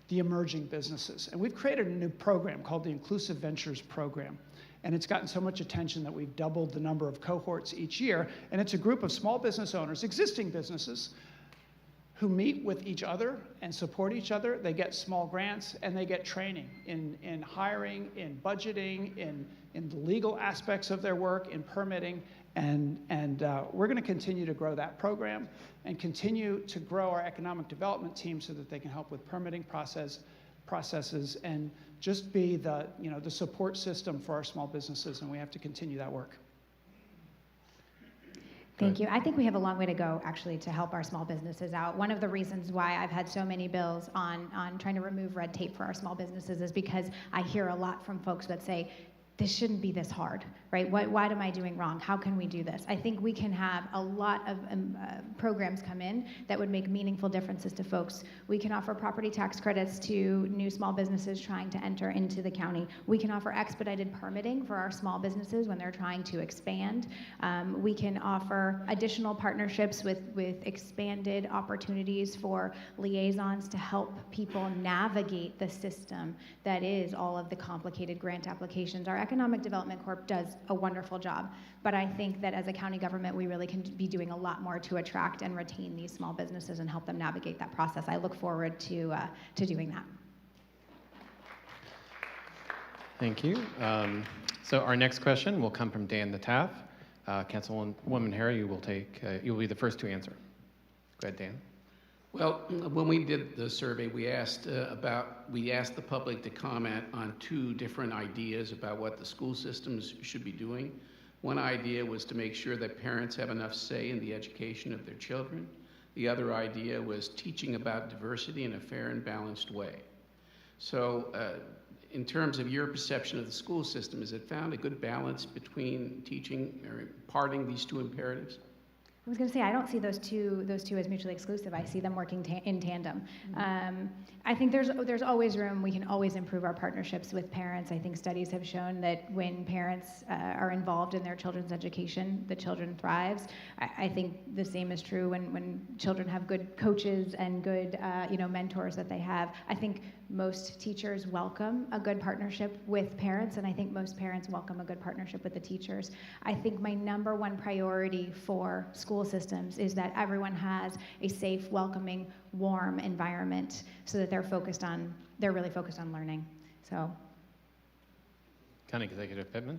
the emerging businesses. And we've created a new program called the Inclusive Ventures Program. And it's gotten so much attention that we've doubled the number of cohorts each year. And it's a group of small business owners, existing businesses, who meet with each other and support each other. They get small grants, and they get training in hiring, in budgeting, in the legal aspects of their work, in permitting, and we're going to continue to grow that program and continue to grow our economic development team so that they can help with permitting processes and just be the support system for our small businesses, and we have to continue that work. Thank you. I think we have a long way to go, actually, to help our small businesses out. One of the reasons why I've had so many bills on trying to remove red tape for our small businesses is because I hear a lot from folks that say, this shouldn't be this hard, right? What am I doing wrong? How can we do this? I think we can have a lot of programs come in that would make meaningful differences to folks. We can offer property tax credits to new small businesses trying to enter into the county. We can offer expedited permitting for our small businesses when they're trying to expand. We can offer additional partnerships with expanded opportunities for liaisons to help people navigate the system that is all of the complicated grant applications. Our Economic Development Corp does a wonderful job, but I think that as a county government, we really can be doing a lot more to attract and retain these small businesses and help them navigate that process. I look forward to doing that. Thank you. So our next question will come from Dan Nataff. Councilwoman Haire, you will be the first to answer. Go ahead, Dan. Well, when we did the survey, we asked the public to comment on 2 different ideas about what the school systems should be doing. One idea was to make sure that parents have enough say in the education of their children. The other idea was teaching about diversity in a fair and balanced way. So in terms of your perception of the school system, has it found a good balance between teaching or imparting these 2 imperatives? I was going to say, I don't see those two as mutually exclusive. I see them working in tandem. I think there's always room. We can always improve our partnerships with parents. I think studies have shown that when parents are involved in their children's education, the children thrives. I think the same is true when children have good coaches and good mentors that they have. I think most teachers welcome a good partnership with parents, and I think most parents welcome a good partnership with the teachers. I think my number one priority for school systems is that everyone has a safe, welcoming, warm environment so that they're really focused on learning. So. County Executive Pittman.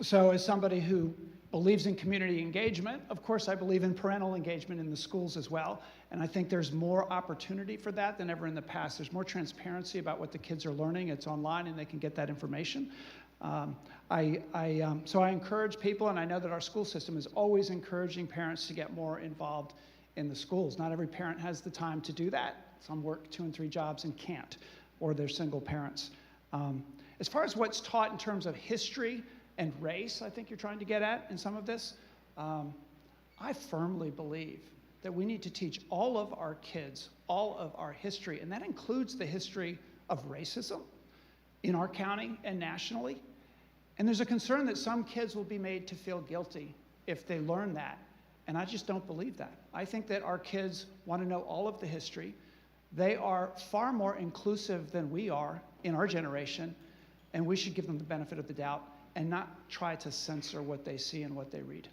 So as somebody who believes in community engagement, of course I believe in parental engagement in the schools as well. And I think there's more opportunity for that than ever in the past. There's more transparency about what the kids are learning. It's online and they can get that information. So I encourage people, and I know that our school system is always encouraging parents to get more involved in the schools. Not every parent has the time to do that. Some work 2 and 3 jobs and can't, or they're single parents. As far as what's taught in terms of history and race, I think you're trying to get at in some of this, I firmly believe that we need to teach all of our kids all of our history, and that includes the history of racism in our county and nationally. And there's a concern that some kids will be made to feel guilty if they learn that, and I just don't believe that. I think that our kids want to know all of the history. They are far more inclusive than we are in our generation, and we should give them the benefit of the doubt and not try to censor what they see and what they read.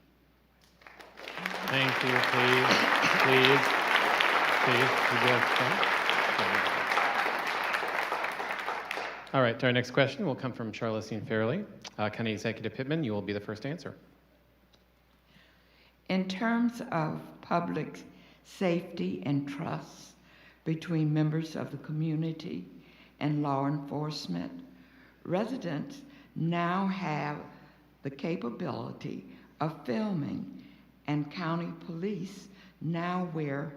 Thank you. Please. All right, our next question will come from Charlesine Fairley. County Executive Pittman, you will be the first to answer. In terms of public safety and trust between members of the community and law enforcement, residents now have the capability of filming, and county police now wear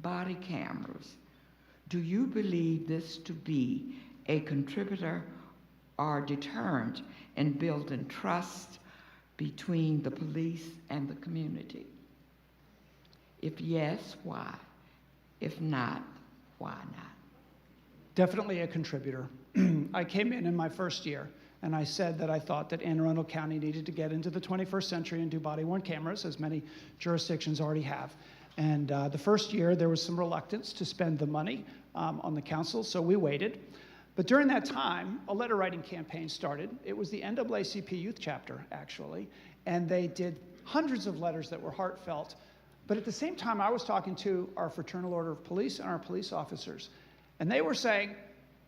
body cameras. Do you believe this to be a contributor or deterrent in building trust between the police and the community? If yes, why? If not, why not? Definitely a contributor. I came in my first year, and I said that I thought that Anne Arundel County needed to get into the 21st century and do body-worn cameras, as many jurisdictions already have. And the first year, there was some reluctance to spend the money on the council, so we waited. But during that time, a letter-writing campaign started. It was the NAACP youth chapter, actually, and they did hundreds of letters that were heartfelt. But at the same time, I was talking to our Fraternal Order of Police and our police officers, and they were saying,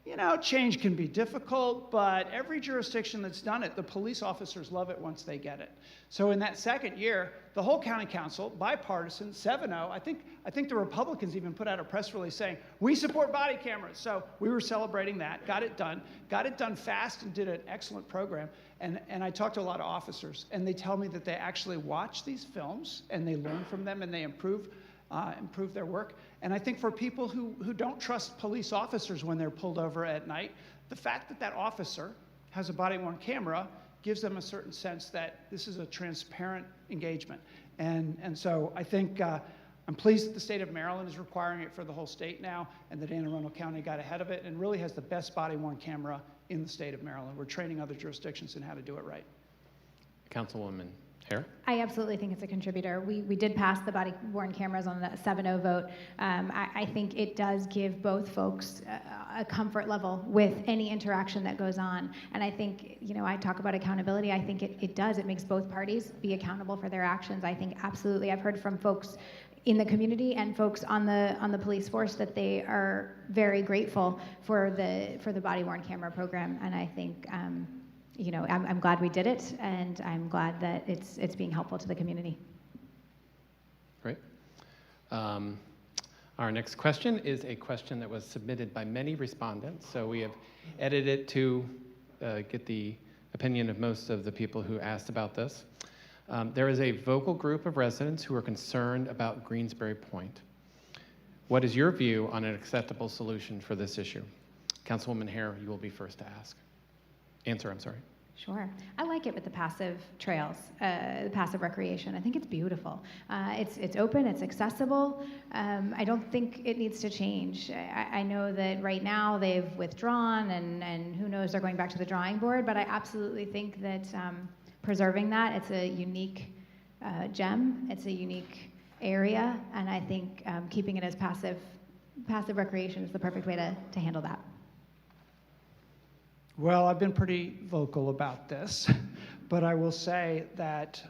you know, change can be difficult, but every jurisdiction that's done it, the police officers love it once they get it. So in that second year, the whole county council, bipartisan, 7-0, I think the Republicans even put out a press release saying, we support body cameras. So we were celebrating that, got it done fast, and did an excellent program. And I talked to a lot of officers, and they tell me that they actually watch these films, and they learn from them, and they improve their work. And I think for people who don't trust police officers when they're pulled over at night, the fact that that officer has a body-worn camera gives them a certain sense that this is a transparent engagement. And so I think I'm pleased that the state of Maryland is requiring it for the whole state now, and that Anne Arundel County got ahead of it and really has the best body-worn camera in the state of Maryland. We're training other jurisdictions in how to do it right. Councilwoman Haire? I absolutely think it's a contributor. We did pass the body-worn cameras on a 7-0 vote. I think it does give both folks a comfort level with any interaction that goes on. And I think, I talk about accountability. I think it does. It makes both parties be accountable for their actions. I think absolutely. I've heard from folks in the community and folks on the police force that they are very grateful for the body-worn camera program. And I think, I'm glad we did it, and I'm glad that it's being helpful to the community. Great. Our next question is a question that was submitted by many respondents, so we have edited it to get the opinion of most of the people who asked about this. There is a vocal group of residents who are concerned about Greensbury Point. What is your view on an acceptable solution for this issue? Councilwoman Haire, you will be first to answer, I'm sorry. Sure. I like it with the passive trails, the passive recreation. I think it's beautiful. It's open, it's accessible. I don't think it needs to change. I know that right now they've withdrawn and who knows, they're going back to the drawing board, but I absolutely think that preserving that, it's a unique gem, it's a unique area, and I think keeping it as passive recreation is the perfect way to handle that. Well, I've been pretty vocal about this, but I will say that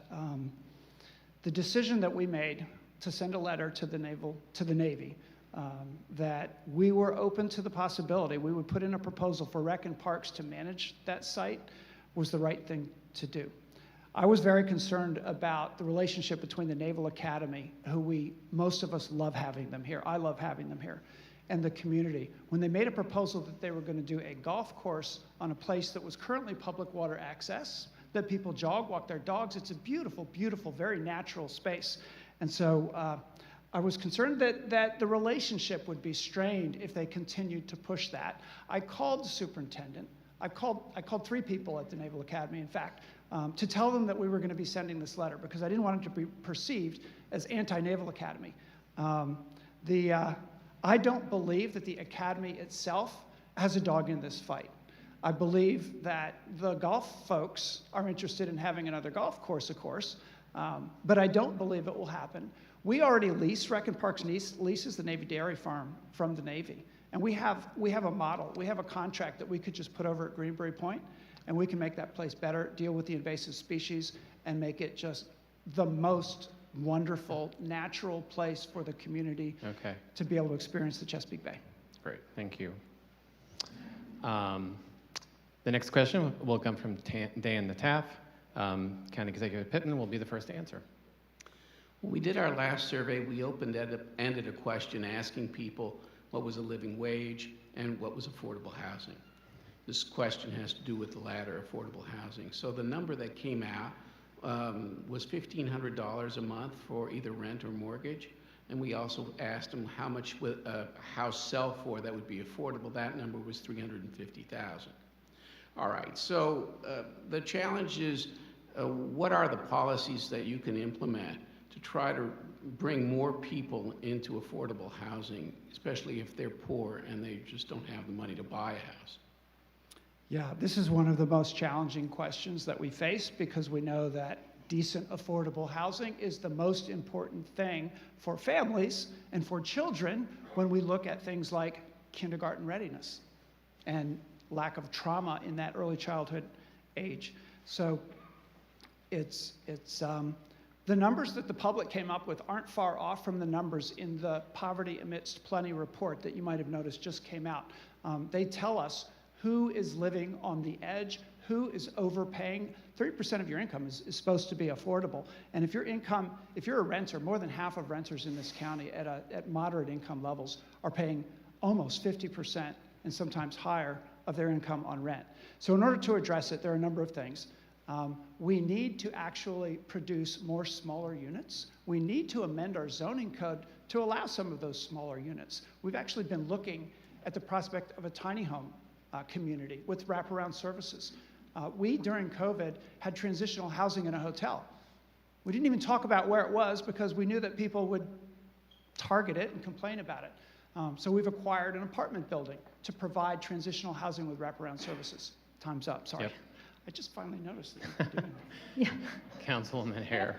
the decision that we made to send a letter to the Navy, that we were open to the possibility, we would put in a proposal for Rec and Parks to manage that site, was the right thing to do. I was very concerned about the relationship between the Naval Academy, who most of us love having them here, I love having them here, and the community. When they made a proposal that they were going to do a golf course on a place that was currently public water access, that people jog, walk their dogs, it's a beautiful, beautiful, very natural space. And so I was concerned that the relationship would be strained if they continued to push that. I called the superintendent. I called 3 people at the Naval Academy, in fact, to tell them that we were going to be sending this letter because I didn't want it to be perceived as anti-Naval Academy. I don't believe that the Academy itself has a dog in this fight. I believe that the golf folks are interested in having another golf course, of course, but I don't believe it will happen. We already lease, Rec and Parks leases the Navy Dairy Farm from the Navy, and we have a model. We have a contract that we could just put over at Greenbury Point, and we can make that place better, deal with the invasive species, and make it just the most wonderful, natural place for the community to be able to experience the Chesapeake Bay. Great, thank you. The next question will come from Dan Nataff. County Executive Pittman will be the first to answer. When we did our last survey, we ended a question asking people what was a living wage and what was affordable housing. This question has to do with the latter, affordable housing. So the number that came out was $1,500 a month for either rent or mortgage. And we also asked them how much would a house sell for that would be affordable. That number was $350,000. All right, so the challenge is what are the policies that you can implement to try to bring more people into affordable housing, especially if they're poor and they just don't have the money to buy a house? Yeah, this is one of the most challenging questions that we face because we know that decent, affordable housing is the most important thing for families and for children when we look at things like kindergarten readiness and lack of trauma in that early childhood age. So it's the numbers that the public came up with aren't far off from the numbers in the Poverty Amidst Plenty report that you might have noticed just came out. They tell us who is living on the edge, who is overpaying. 30% of your income is supposed to be affordable. And if you're a renter, more than half of renters in this county at moderate income levels are paying almost 50% and sometimes higher of their income on rent. So in order to address it, there are a number of things. We need to actually produce more smaller units. We need to amend our zoning code to allow some of those smaller units. We've actually been looking at the prospect of a tiny home community with wraparound services. We, during COVID, had transitional housing in a hotel. We didn't even talk about where it was because we knew that people would target it and complain about it. So we've acquired an apartment building to provide transitional housing with wraparound services. Time's up, sorry. I just finally noticed that you're doing that. Yeah. Councilwoman Haire.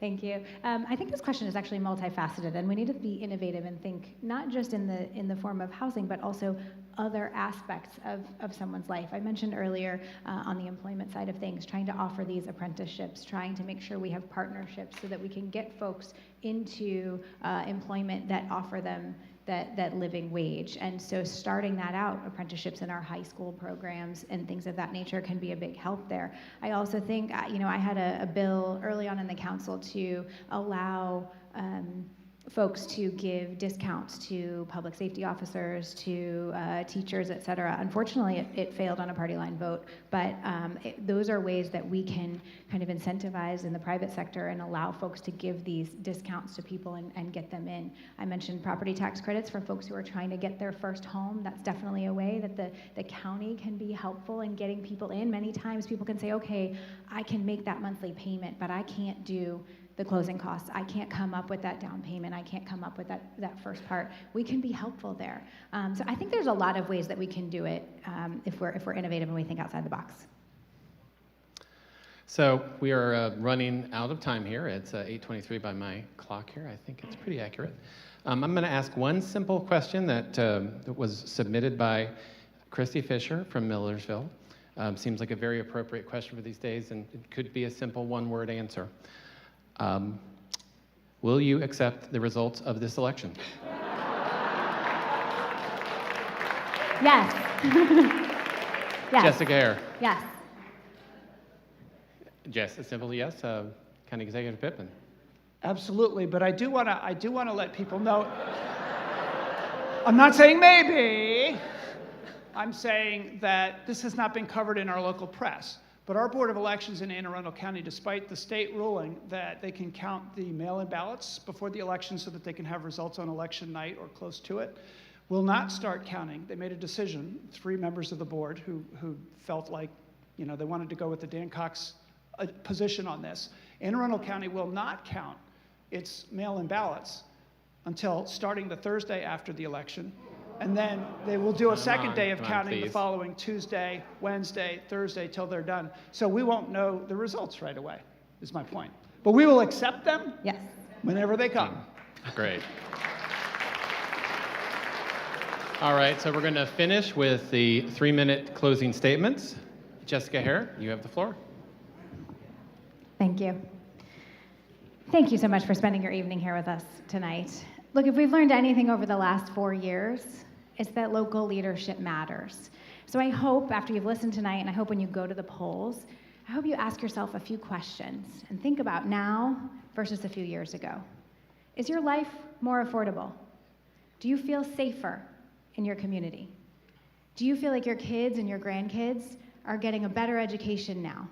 Thank you. I think this question is actually multifaceted, and we need to be innovative and think not just in the form of housing, but also other aspects of someone's life. I mentioned earlier on the employment side of things, trying to offer these apprenticeships, trying to make sure we have partnerships so that we can get folks into employment that offer them that living wage. And so starting that out, apprenticeships in our high school programs and things of that nature can be a big help there. I also think, I had a bill early on in the council to allow folks to give discounts to public safety officers, to teachers, et cetera. Unfortunately, it failed on a party line vote, but those are ways that we can kind of incentivize in the private sector and allow folks to give these discounts to people and get them in. I mentioned property tax credits for folks who are trying to get their first home. That's definitely a way that the county can be helpful in getting people in. Many times people can say, okay, I can make that monthly payment, but I can't do the closing costs. I can't come up with that down payment. I can't come up with that first part. We can be helpful there. So I think there's a lot of ways that we can do it if we're innovative and we think outside the box. So we are running out of time here. It's 8:23 by my clock here. I think it's pretty accurate. I'm going to ask one simple question that was submitted by Christy Fisher from Millersville. Seems like a very appropriate question for these days, and it could be a simple one-word answer. Will you accept the results of this election? Yes. Yes. Jessica Haire. Yes. Yes, a simple yes. County Executive Pittman. Absolutely, but I do want to let people know. I'm not saying maybe. I'm saying that this has not been covered in our local press. But our Board of Elections in Anne Arundel County, despite the state ruling that they can count the mail-in ballots before the election so that they can have results on election night or close to it, will not start counting. They made a decision, 3 members of the board who felt like, they wanted to go with the Dan Cox position on this. Anne Arundel County will not count its mail-in ballots until starting the Thursday after the election. And then they will do a second day of counting the following Tuesday, Wednesday, Thursday, till they're done. So we won't know the results right away, is my point. But we will accept them Yes. whenever they come. Great. All right, so we're going to finish with the 3-minute closing statements. Jessica Haire, you have the floor. Thank you. Thank you so much for spending your evening here with us tonight. Look, if we've learned anything over the last 4 years, it's that local leadership matters. So I hope after you've listened tonight, and I hope when you go to the polls, I hope you ask yourself a few questions and think about now versus a few years ago. Is your life more affordable? Do you feel safer in your community? Do you feel like your kids and your grandkids are getting a better education now?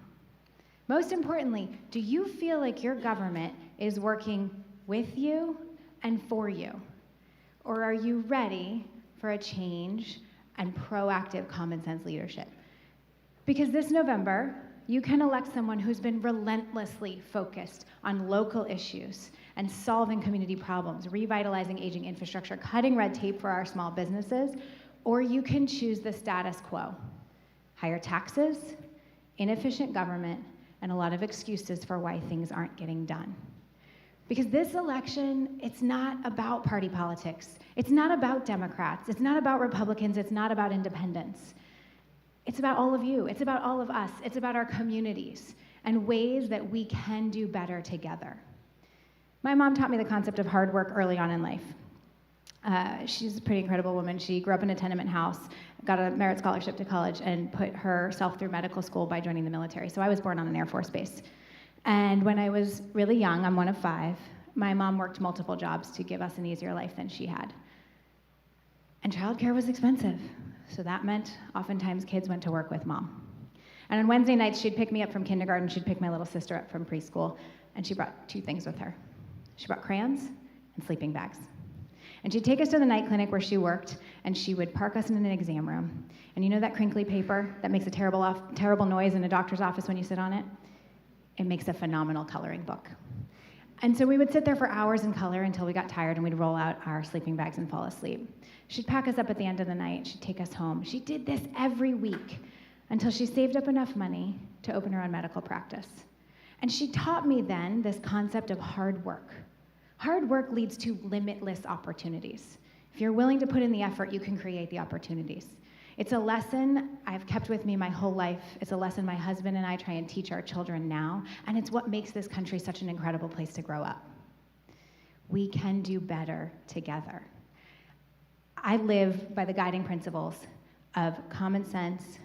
Most importantly, do you feel like your government is working with you and for you? Or are you ready for a change and proactive common sense leadership? Because this November, you can elect someone who's been relentlessly focused on local issues and solving community problems, revitalizing aging infrastructure, cutting red tape for our small businesses, or you can choose the status quo. Higher taxes, inefficient government, and a lot of excuses for why things aren't getting done. Because this election, it's not about party politics. It's not about Democrats. It's not about Republicans. It's not about independents. It's about all of you. It's about all of us. It's about our communities and ways that we can do better together. My mom taught me the concept of hard work early on in life. She's a pretty incredible woman. She grew up in a tenement house, got a merit scholarship to college, and put herself through medical school by joining the military. So I was born on an Air Force base. And when I was really young, I'm one of 5, my mom worked multiple jobs to give us an easier life than she had. And childcare was expensive. So that meant oftentimes kids went to work with mom. And on Wednesday nights, she'd pick me up from kindergarten, she'd pick my little sister up from preschool, and she brought 2 things with her. She brought crayons and sleeping bags. And she'd take us to the night clinic where she worked, and she would park us in an exam room. And you know that crinkly paper that makes a terrible noise in a doctor's office when you sit on it? It makes a phenomenal coloring book. And so we would sit there for hours and color until we got tired and we'd roll out our sleeping bags and fall asleep. She'd pack us up at the end of the night. She'd take us home. She did this every week. until she saved up enough money to open her own medical practice. And she taught me then this concept of hard work. Hard work leads to limitless opportunities. If you're willing to put in the effort, you can create the opportunities. It's a lesson I've kept with me my whole life. It's a lesson my husband and I try and teach our children now, and it's what makes this country such an incredible place to grow up. We can do better together. I live by the guiding principles of common sense,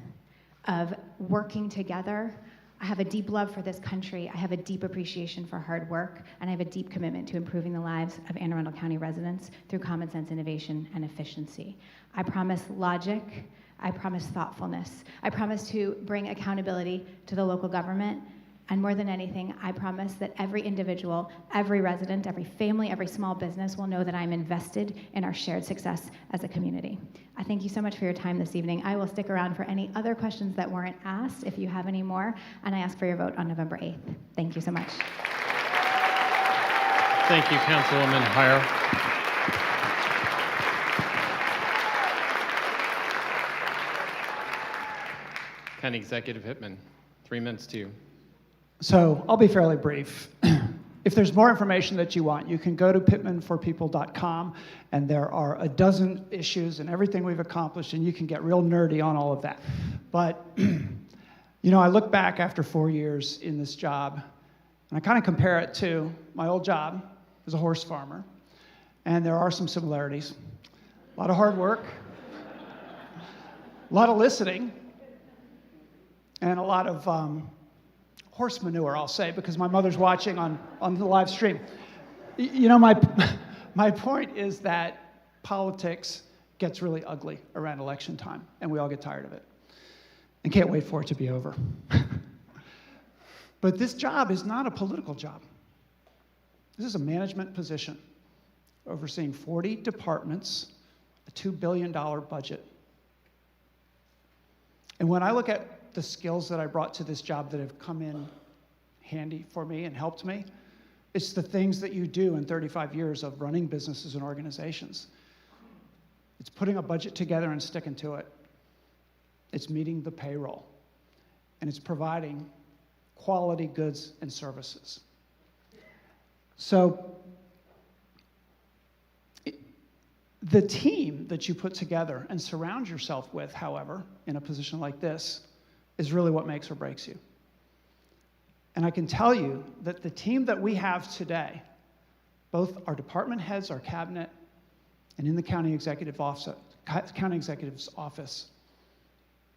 of working together. I have a deep love for this country. I have a deep appreciation for hard work, and I have a deep commitment to improving the lives of Anne Arundel County residents through common sense, innovation, and efficiency. I promise logic. I promise thoughtfulness. I promise to bring accountability to the local government. And more than anything, I promise that every individual, every resident, every family, every small business will know that I'm invested in our shared success as a community. I thank you so much for your time this evening. I will stick around for any other questions that weren't asked, if you have any more, and I ask for your vote on November 8th. Thank you so much. Thank you, Councilwoman Haire. County Executive Pittman, 3 minutes to you. So I'll be fairly brief. If there's more information that you want, you can go to pittmanforpeople.com, and there are a dozen issues and everything we've accomplished, and you can get real nerdy on all of that. But, you know, I look back after 4 years in this job, and I kind of compare it to my old job as a horse farmer, and there are some similarities. A lot of hard work, a lot of listening, and a lot of horse manure, I'll say, because my mother's watching on the live stream. You know, my point is that politics gets really ugly around election time, and we all get tired of it and can't wait for it to be over. But this job is not a political job. This is a management position overseeing 40 departments, a $2 billion budget. And when I look at the skills that I brought to this job that have come in handy for me and helped me, it's the things that you do in 35 years of running businesses and organizations. It's putting a budget together and sticking to it. It's meeting the payroll. And it's providing quality goods and services. So the team that you put together and surround yourself with, however, in a position like this, is really what makes or breaks you. And I can tell you that the team that we have today, both our department heads, our cabinet, and in the county executive's office,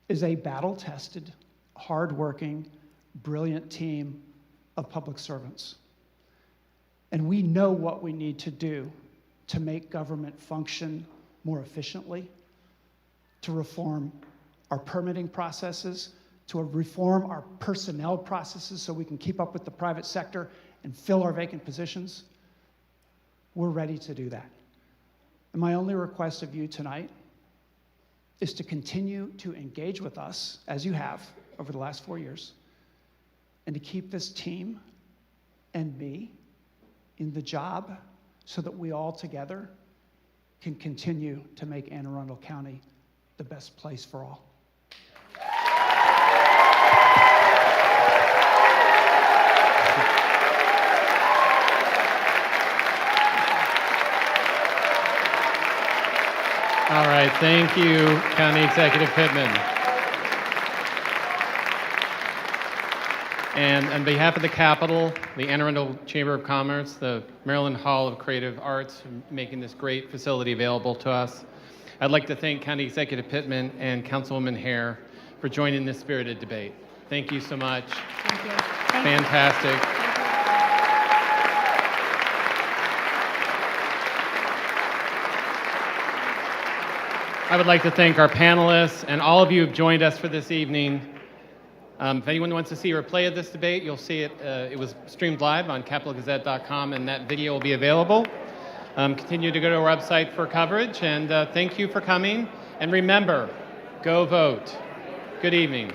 is a battle-tested, hard-working, brilliant team of public servants. And we know what we need to do to make government function more efficiently, to reform our permitting processes, to reform our personnel processes so we can keep up with the private sector and fill our vacant positions. We're ready to do that. And my only request of you tonight is to continue to engage with us, as you have over the last 4 years, and to keep this team and me in the job so that we all together can continue to make Anne Arundel County the best place for all. All right, thank you, County Executive Pittman. And on behalf of the Capitol, the Anne Arundel Chamber of Commerce, the Maryland Hall of Creative Arts, for making this great facility available to us, I'd like to thank County Executive Pittman and Councilwoman Haire for joining this spirited debate. Thank you so much. Thank you. Fantastic. I would like to thank our panelists and all of you who've joined us for this evening. If anyone wants to see a replay of this debate, you'll see it. It was streamed live on capitalgazette.com, and that video will be available. Continue to go to our website for coverage, and thank you for coming. And remember, go vote. Good evening.